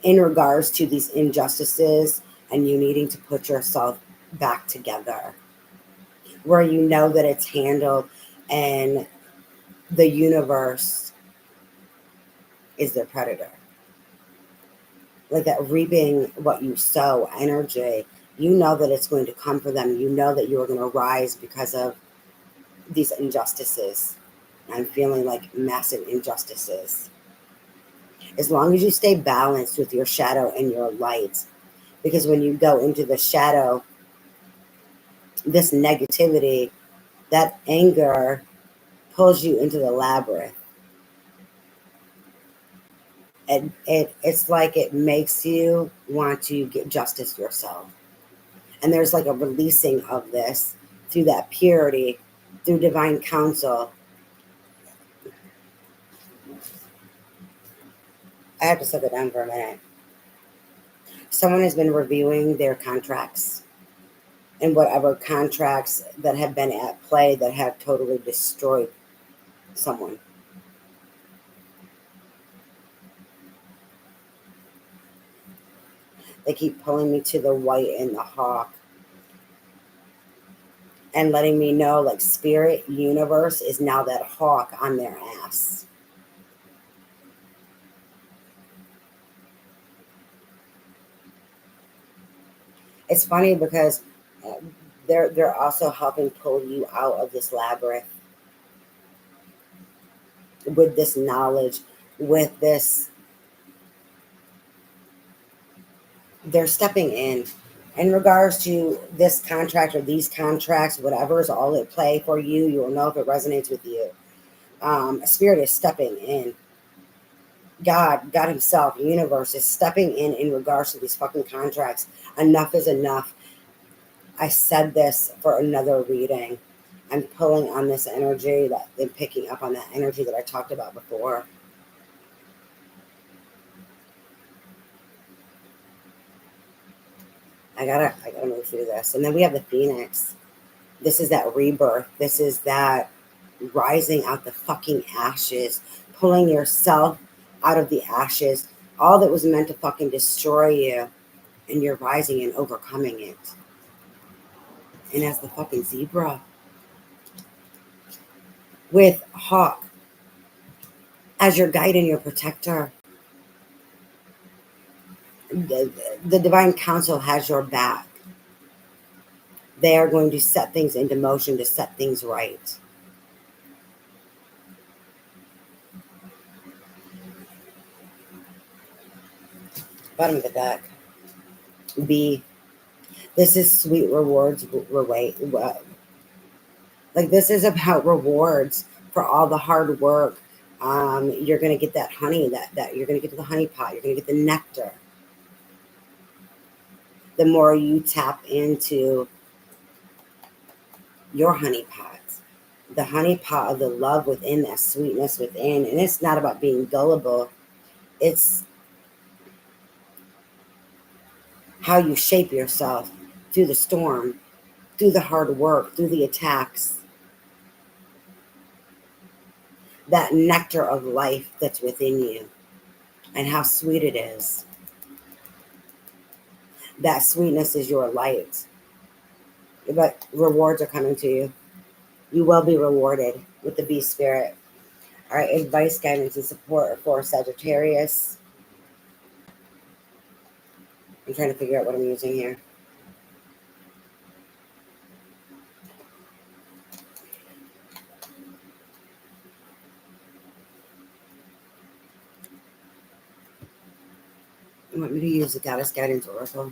A: in regards to these injustices and you needing to put yourself back together where you know that it's handled and the universe is the predator. Like that reaping what you sow energy, you know that it's going to come for them. You know that you are going to rise because of these injustices. I'm feeling like massive injustices. As long as you stay balanced with your shadow and your light, because when you go into the shadow, this negativity, that anger pulls you into the labyrinth. And it's like it makes you want to get justice yourself. And there's like a releasing of this through that purity, through divine counsel. I have to set it down for a minute. Someone has been reviewing their contracts and whatever contracts that have been at play that have totally destroyed someone. They keep pulling me to the white and the hawk and letting me know like spirit universe is now that hawk on their ass. It's funny because uh, they're also helping pull you out of this labyrinth with this knowledge, with this. They're stepping in regards to this contract or these contracts, whatever is all at play for you. You will know if it resonates with you. Spirit is stepping in. God Himself, the universe is stepping in regards to these fucking contracts. Enough is enough. I said this for another reading. I'm pulling on this energy that I'm picking up on that energy that I talked about before. I gotta move through this. And then we have the Phoenix. This is that rebirth. This is that rising out the fucking ashes, pulling yourself out of the ashes. All that was meant to fucking destroy you, and you're rising and overcoming it. And as the fucking zebra with Hawk as your guide and your protector. The divine council has your back. They are going to set things into motion to set things right. Bottom of the deck. B. This is sweet rewards. Like this is about rewards for all the hard work. You're going to get that honey. That you're going to get to the honey pot. You're going to get the nectar. The more you tap into your honey pot, the honey pot of the love within, that sweetness within, and it's not about being gullible. It's how you shape yourself through the storm, through the hard work, through the attacks. that nectar of life that's within you and how sweet it is. That sweetness is your light. But rewards are coming to you. You will be rewarded with the bee spirit. All right, advice, guidance, and support for Sagittarius. I'm trying to figure out what I'm using here. You want me to use the Goddess Guidance Oracle?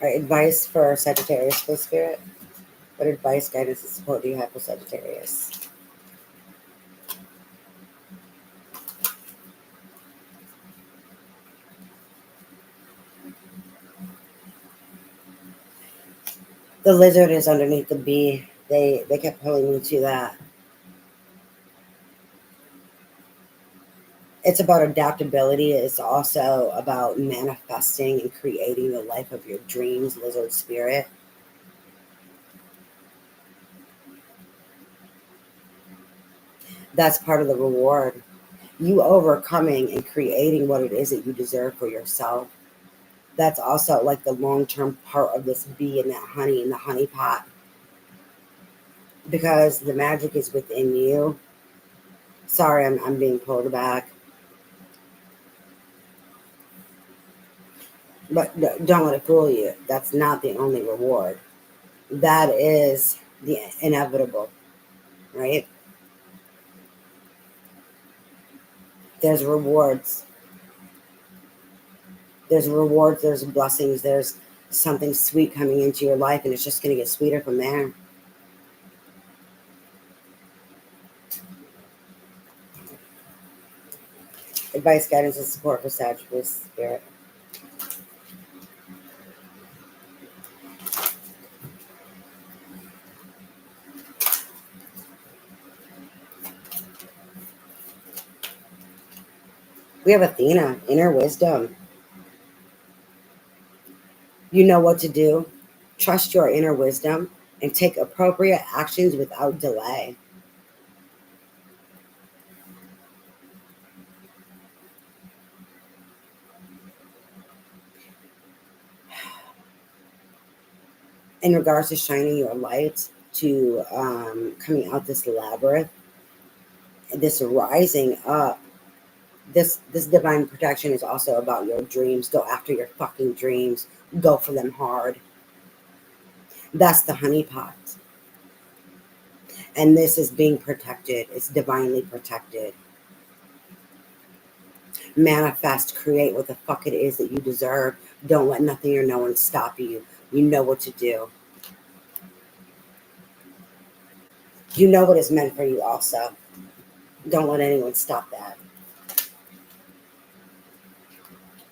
A: All right, advice for Sagittarius for spirit. What advice, guidance, and support do you have for Sagittarius? The lizard is underneath the bee. They kept pulling me to that. It's about adaptability. It's also about manifesting and creating the life of your dreams, lizard spirit. That's part of the reward. You overcoming and creating what it is that you deserve for yourself. That's also like the long-term part of this bee and that honey in the honey pot, because the magic is within you. Sorry, I'm being pulled back. But don't let it fool you. That's not the only reward. That is the inevitable, right? There's rewards. There's rewards. There's blessings. There's something sweet coming into your life, and it's just going to get sweeter from there. Advice, guidance, and support for Sagittarius spirit. We have Athena, inner wisdom. You know what to do. Trust your inner wisdom and take appropriate actions without delay. In regards to shining your light, to coming out this labyrinth, this rising up, this divine protection is also about your dreams. Go after your fucking dreams. Go for them hard. That's the honeypot. And this is being protected. It's divinely protected. Manifest, create what the fuck it is that you deserve. Don't let nothing or no one stop you. You know what to do. You know what is meant for you also. Don't let anyone stop that.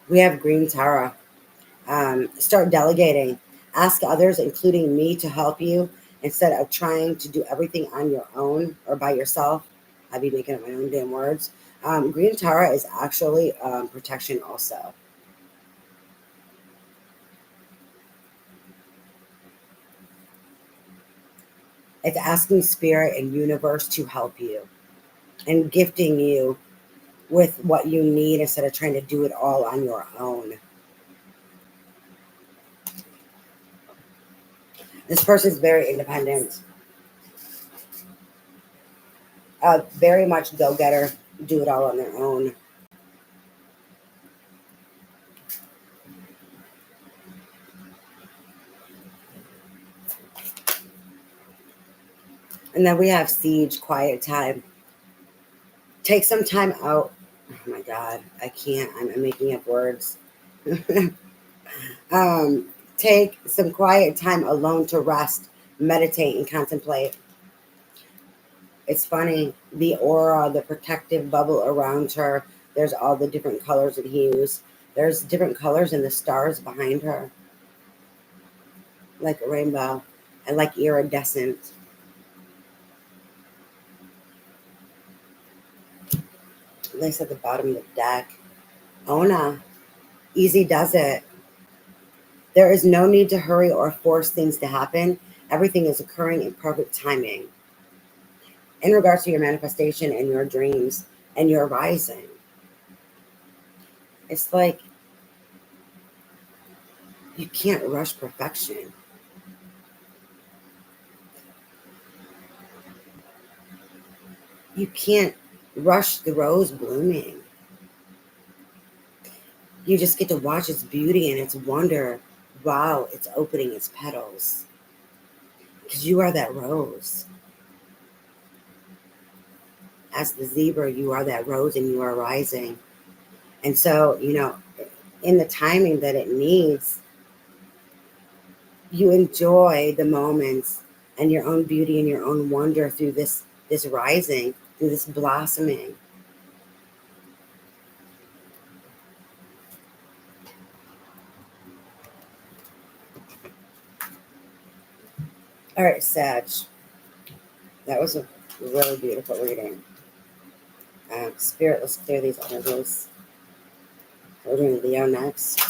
A: We have Green Tara. Start delegating. Ask others, including me, to help you instead of trying to do everything on your own or by yourself. I'd be making up my own damn words. Green Tara is actually protection also. It's asking spirit and universe to help you and gifting you with what you need instead of trying to do it all on your own. This person's very independent, very much go-getter, do it all on their own. And then we have Siege, quiet time. Take some time out. Oh my God, I can't. I'm making up words. um, Take some quiet time alone to rest, meditate, and contemplate. It's funny, the aura, the protective bubble around her. There's all the different colors and hues. There's different colors in the stars behind her, like a rainbow and like iridescent. Lace at the bottom of the deck. Ona, easy does it. There is no need to hurry or force things to happen. Everything is occurring in perfect timing. In regards to your manifestation and your dreams and your rising, it's like you can't rush perfection. You can't rush the rose blooming. You just get to watch its beauty and its wonder while it's opening its petals. Because you are that rose. As the zebra, you are that rose and you are rising. And so, in the timing that it needs, you enjoy the moments and your own beauty and your own wonder through this rising, through this blossoming. All right, Sag. That was a really beautiful reading. Spirit, let's clear these energies. We're doing Leo next.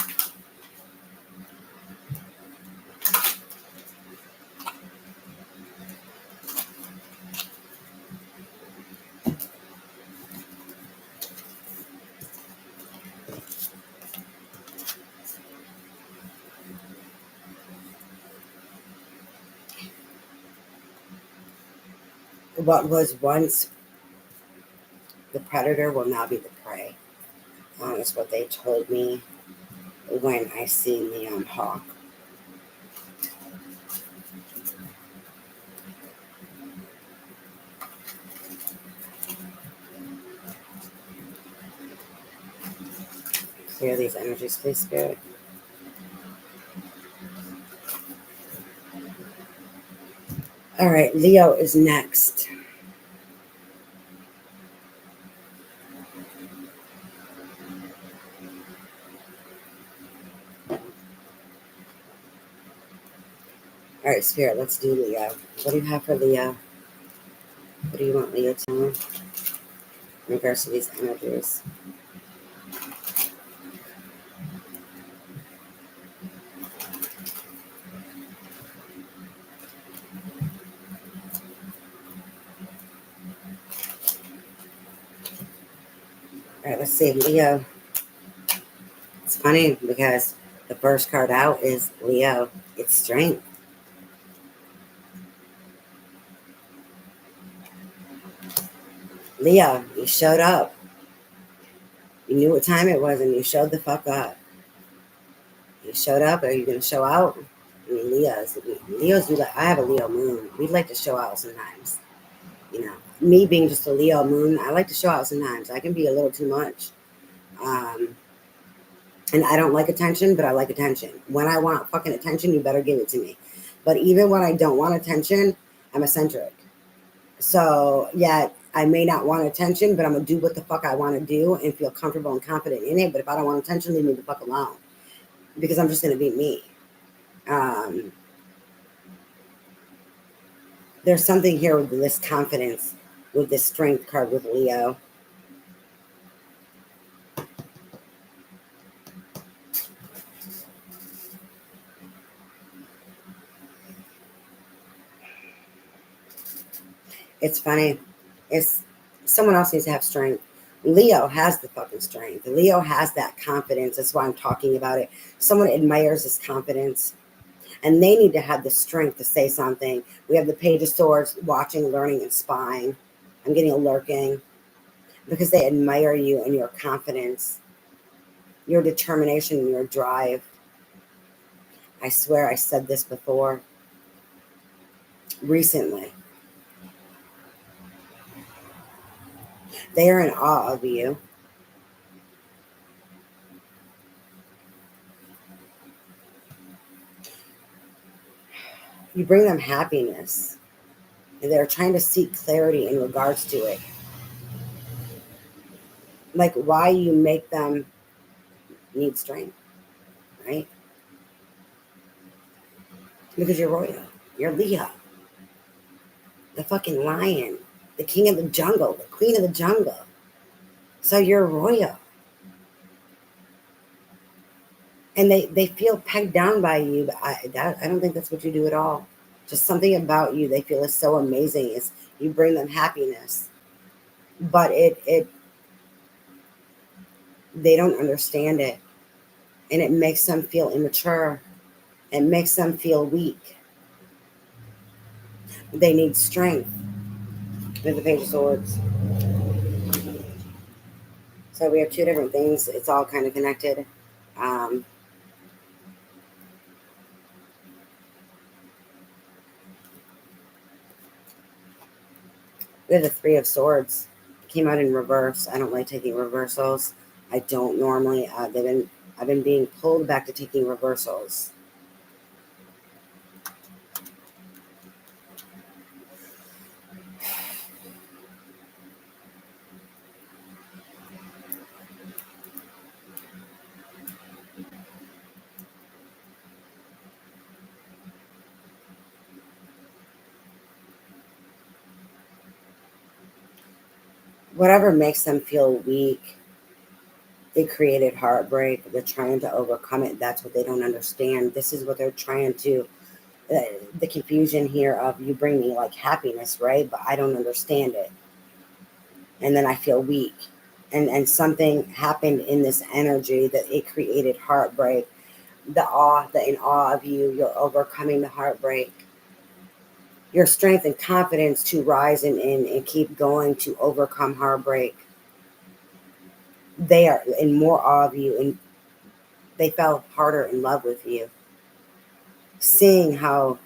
A: What was once the predator will now be the prey. That's what they told me when I seen the hawk. Clear these energies, please, Spirit. All right, Leo is next. All right, Spirit, let's do Leo. What do you have for Leo? What do you want Leo to know in regards to these energies? All right, let's see, Leo. It's funny because the first card out is Leo. It's strength. Leo, you showed up. You knew what time it was and you showed the fuck up. You showed up. Are you going to show out? I mean, Leo's do like, I have a Leo moon. We'd like to show out sometimes. Me being just a Leo moon, I like to show out sometimes. I can be a little too much. And I don't like attention, but I like attention. When I want fucking attention, you better give it to me. But even when I don't want attention, I'm eccentric. So, yeah, I may not want attention, but I'm going to do what the fuck I want to do and feel comfortable and confident in it. But if I don't want attention, leave me the fuck alone. Because I'm just going to be me. There's something here with this confidence, with this strength card with Leo. It's funny. It's someone else needs to have strength. Leo has the fucking strength. Leo has that confidence. That's why I'm talking about it. Someone admires his confidence. And they need to have the strength to say something. We have the Page of Swords, watching, learning, and spying. I'm getting a lurking. Because they admire you and your confidence, your determination, and your drive. I swear I said this before. Recently. They are in awe of you. You bring them happiness. And they're trying to seek clarity in regards to it. Like why you make them need strength, right? Because you're royal. You're Leo. The fucking lion. The king of the jungle. The queen of the jungle. So you're royal. And they feel pegged down by you, but I don't think that's what you do at all. Just something about you they feel is so amazing. Is you bring them happiness, but it they don't understand it, and it makes them feel immature. It makes them feel weak. They need strength. With the Page of Swords. So we have two different things. It's all kind of connected. Um, we have the Three of Swords. It came out in reverse. I don't like taking reversals. I don't normally. I've been being pulled back to taking reversals. Whatever makes them feel weak, they created heartbreak. They're trying to overcome it. That's what they don't understand. This is what they're trying to. The confusion here of you bring me like happiness, right? But I don't understand it, and then I feel weak. And something happened in this energy that it created heartbreak. The in awe of you, you're overcoming the heartbreak. Your strength and confidence to rise and keep going to overcome heartbreak. They are in more awe of you, and they fell harder in love with you. Seeing how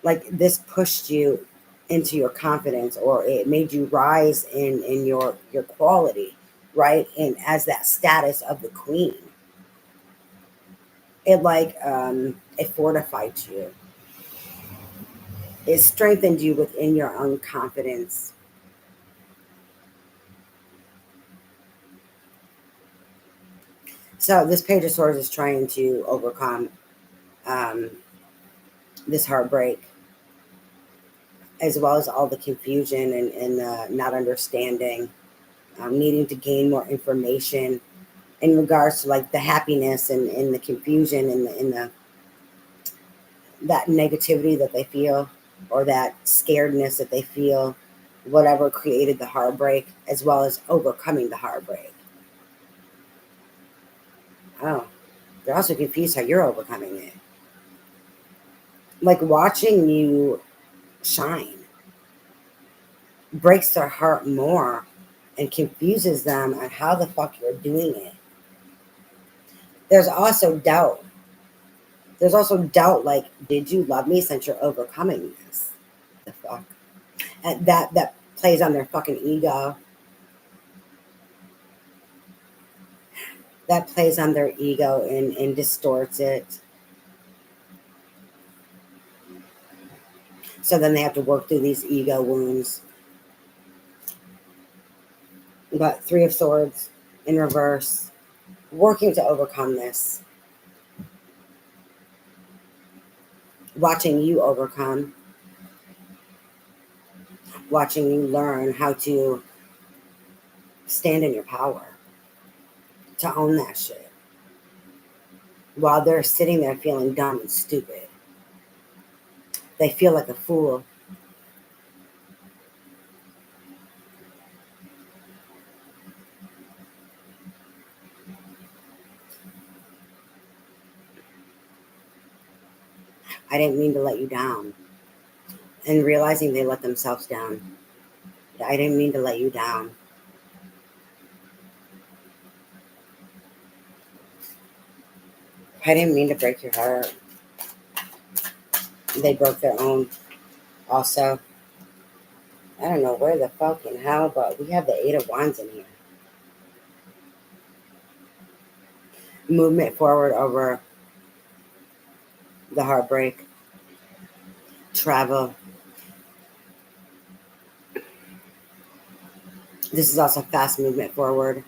A: like this pushed you into your confidence, or it made you rise in your quality, right? And as that status of the queen, it like it fortified you. It strengthened you within your own confidence. So this Page of Swords is trying to overcome um, this heartbreak, as well as all the confusion and not understanding, needing to gain more information in regards to like the happiness and the confusion and the that negativity that they feel, or that scaredness that they feel, whatever created the heartbreak, as well as overcoming the heartbreak. Oh, they're also confused how you're overcoming it. Like watching you shine breaks their heart more and confuses them on how the fuck you're doing it. There's also doubt. There's also doubt like, did you love me since you're overcoming this? The fuck? And that plays on their fucking ego. That plays on their ego and distorts it. So then they have to work through these ego wounds. But Three of Swords in reverse, working to overcome this, watching you overcome, watching you learn how to stand in your power, to own that shit, while they're sitting there feeling dumb and stupid. They feel like a fool. I didn't mean to let you down. And realizing they let themselves down. I didn't mean to let you down. I didn't mean to break your heart. They broke their own also. I don't know where the fucking hell, but we have the Eight of Wands in here. Movement forward over the heartbreak. Travel. This is also fast movement forward.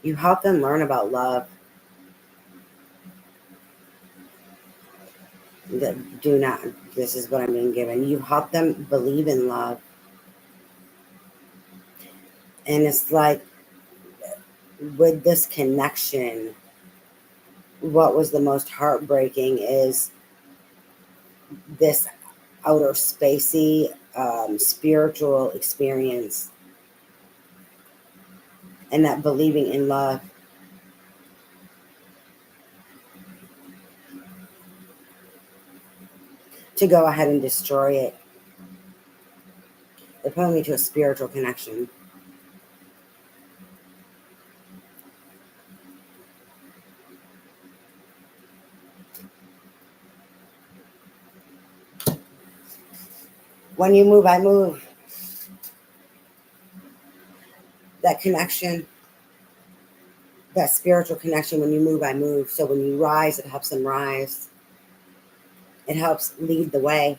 A: You help them learn about love. that do not, this is what I'm being given. You help them believe in love. And it's like, with this connection, what was the most heartbreaking is this outer spacey spiritual experience, and that believing in love. To go ahead and destroy it. They're pulling me to a spiritual connection. When you move, I move. That connection, that spiritual connection, when you move, I move. So when you rise, it helps them rise. It helps lead the way.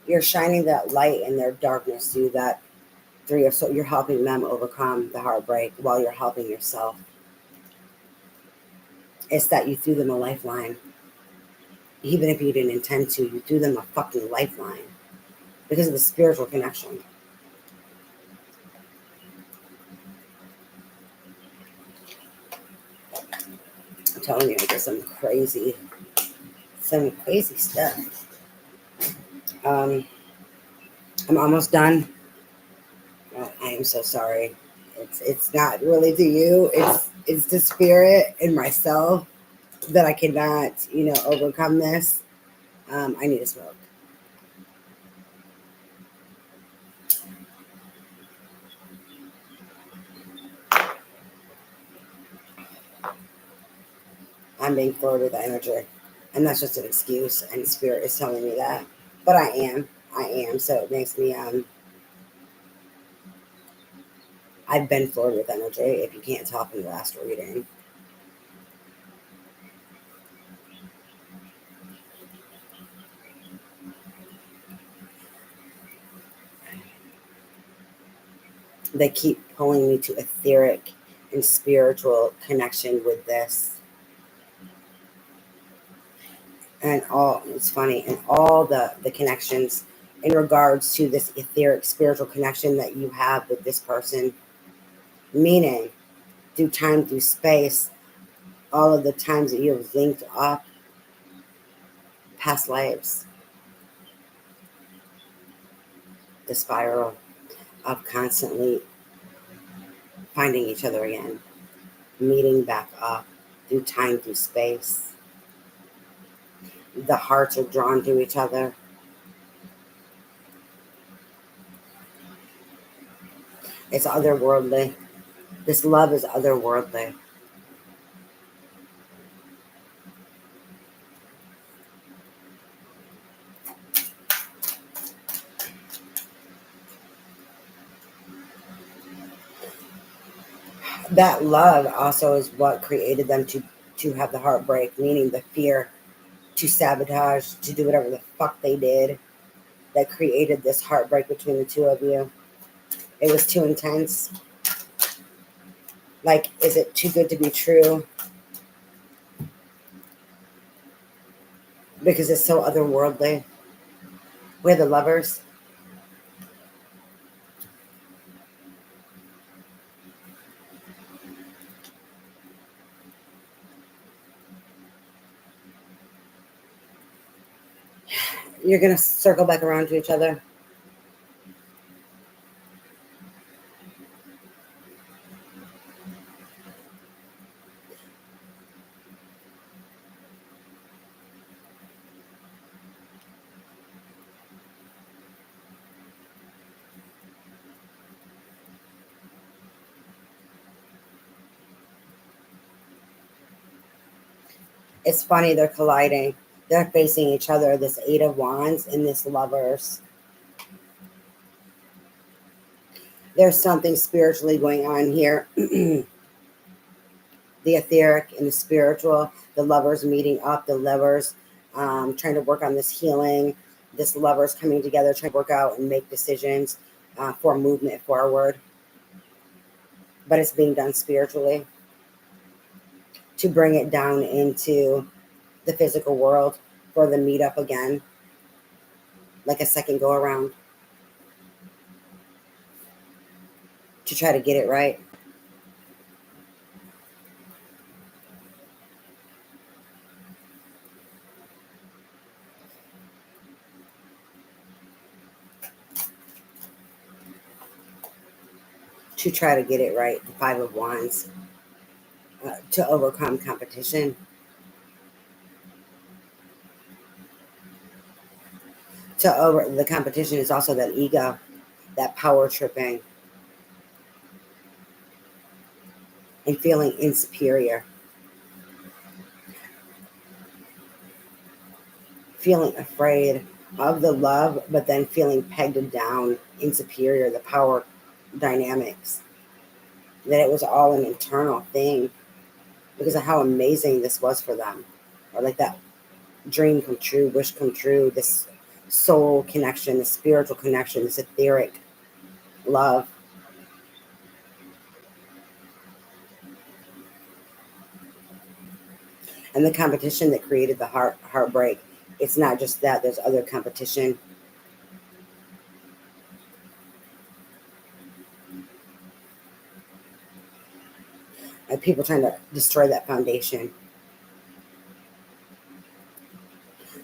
A: You're shining that light in their darkness through that, through your, so you're helping them overcome the heartbreak while you're helping yourself. It's that you threw them a lifeline. Even if you didn't intend to, you threw them a fucking lifeline because of the spiritual connection. I'm telling you, there's some crazy stuff. I'm almost done. I am so sorry. It's not really to you. It's to spirit and myself that I cannot, overcome this. I need a smoke. I'm being floored with energy, and that's just an excuse. And spirit is telling me that, but I am. So it makes me. I've been floored with energy. If you can't tell from the last reading. They keep pulling me to etheric and spiritual connection with this. And all, it's funny, and all the connections in regards to this etheric spiritual connection that you have with this person, meaning through time, through space, all of the times that you have linked up past lives, the spiral of constantly finding each other again, meeting back up through time, through space. The hearts are drawn to each other. It's otherworldly. This love is otherworldly. That love also is what created them to have the heartbreak, meaning the fear to sabotage, to do whatever the fuck they did that created this heartbreak between the two of you. It was too intense. Like, is it too good to be true? Because it's so otherworldly. We're the lovers. You're going to circle back around to each other. It's funny, they're colliding. They're facing each other, this Eight of Wands and this Lovers. There's something spiritually going on here. The etheric and the spiritual, the lovers meeting up, the lovers trying to work on this healing, this lovers coming together, trying to work out and make decisions for movement forward. but it's being done spiritually to bring it down into the physical world for the meet up again, like a second go around, to try to get it right. To try to get it right, the Five of Wands, to overcome competition, to over the competition is also that ego, that power tripping, and feeling insuperior, feeling afraid of the love, but then feeling pegged down, insuperior, the power dynamics, that it was all an internal thing because of how amazing this was for them, or like that dream come true, wish come true, this soul connection, this spiritual connection, this etheric love. And the competition that created the heartbreak, it's not just that, there's other competition. And people trying to destroy that foundation,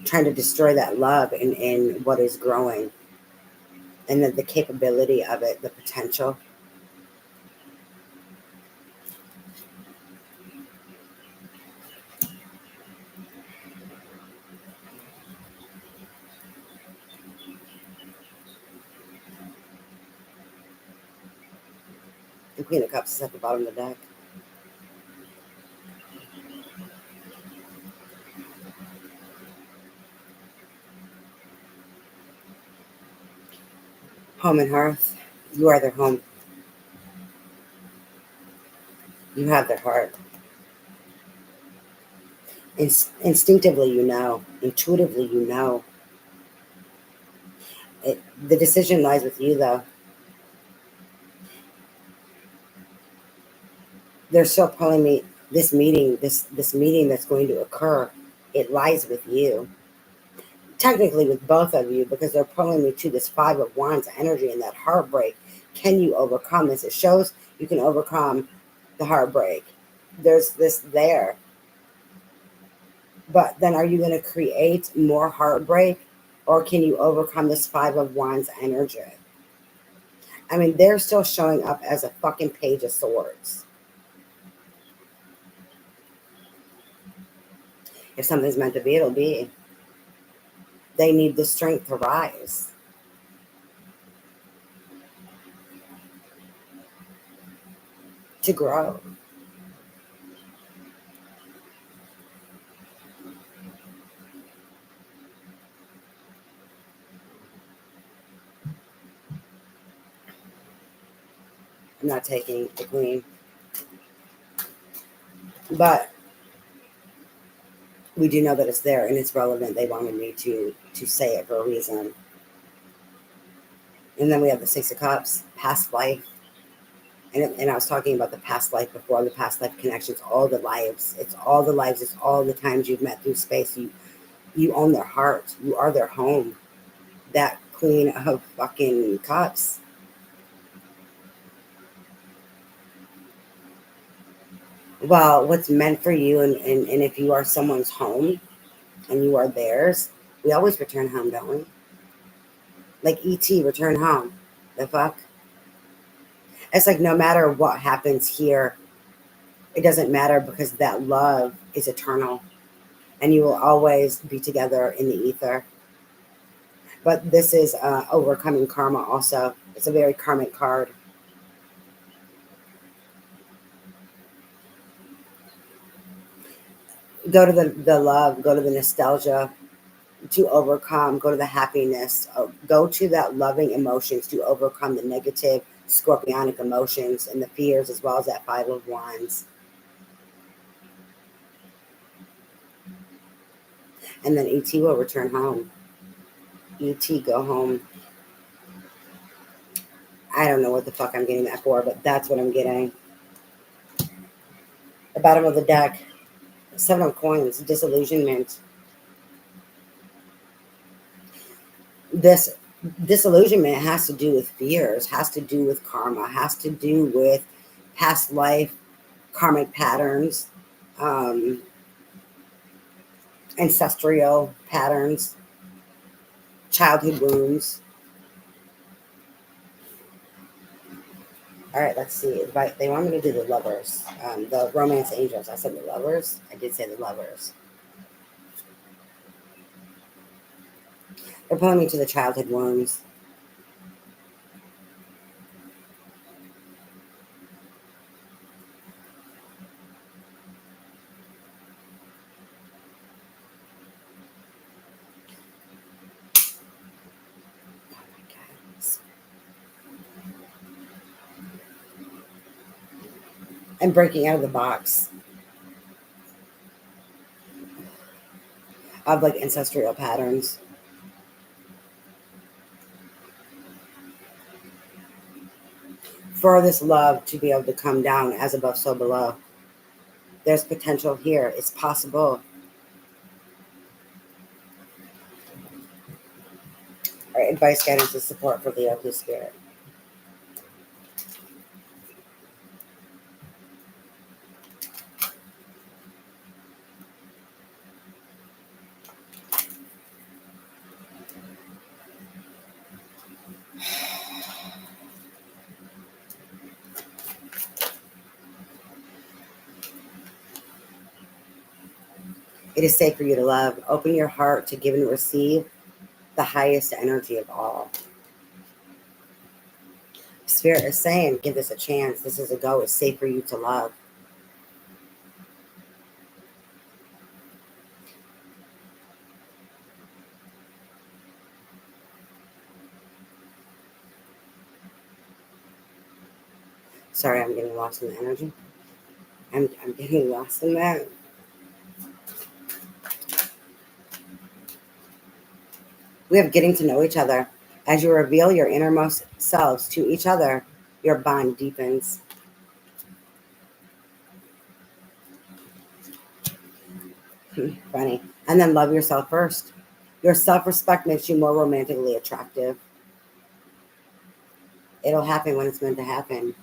A: trying to destroy that love in what is growing, and the capability of it, the potential. The Queen of Cups is at the bottom of the deck. Home and hearth. You are their home. You have their heart. Instinctively, you know. Intuitively, you know. The decision lies with you, though. They're still pulling me. This meeting that's going to occur, it lies with you. Technically, with both of you, because they're pulling me to this Five of Wands energy and that heartbreak. Can you overcome this? It shows you can overcome the heartbreak. There's this there. But then are you going to create more heartbreak, or can you overcome this Five of Wands energy? I mean, they're still showing up as a fucking Page of Swords. If something's meant to be, it'll be. They need the strength to rise, to grow. I'm not taking the Queen, but we do know that it's there and it's relevant. They wanted me to say it for a reason. And then we have the Six of Cups, past life. And I was talking about the past life before, the past life connections, all the lives. It's all the lives. It's all the times you've met through space. You own their heart. You are their home. That Queen of fucking Cups. Well, what's meant for you, and if you are someone's home and you are theirs, we always return home, don't we? Like E.T., return home. The fuck? It's like no matter what happens here, it doesn't matter because that love is eternal and you will always be together in the ether. But this is overcoming karma also. It's a very karmic card. Go to the love, go to the nostalgia to overcome, go to the happiness, go to that loving emotions to overcome the negative scorpionic emotions and the fears, as well as that Five of Wands. And then ET will return home. ET, go home. I don't know what the fuck I'm getting that for, but that's what I'm getting. The bottom of the deck, Seven of Coins, disillusionment. This disillusionment has to do with fears, has to do with karma, has to do with past life, karmic patterns, um, ancestral patterns, childhood wounds. All right, let's see. They want me to do the lovers, the romance angels. I said the lovers. I did say the lovers. They're pulling me to the childhood wounds. And breaking out of the box of like ancestral patterns. For this love to be able to come down as above, so below. There's potential here. It's possible. All right, advice, guidance, and support for Leo, please, Spirit. It is safe for you to love. Open your heart to give and receive the highest energy of all. Spirit is saying, give this a chance. This is a go. It's safe for you to love. Sorry, I'm getting lost in the energy. I'm getting lost in that. We have getting to know each other. As you reveal your innermost selves to each other, your bond deepens. Funny. And then love yourself first. Your self-respect makes you more romantically attractive. It'll happen when it's meant to happen.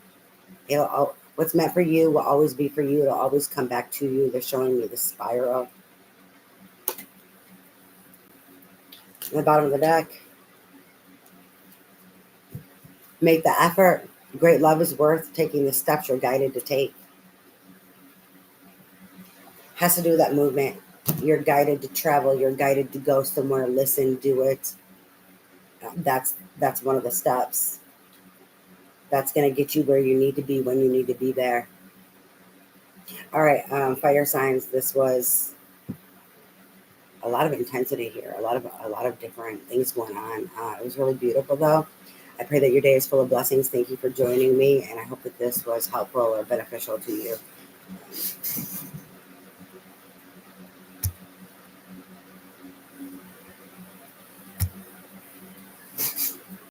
A: What's meant for you will always be for you. It'll always come back to you. They're showing me the spiral. On the bottom of the deck. Make the effort. Great love is worth taking the steps you're guided to take. Has to do with that movement. You're guided to travel. You're guided to go somewhere, listen, do it. That's one of the steps. That's going to get you where you need to be when you need to be there. All right, fire signs. This was a lot of intensity here. A lot of different things going on. It was really beautiful, though. I pray that your day is full of blessings. Thank you for joining me, and I hope that this was helpful or beneficial to you.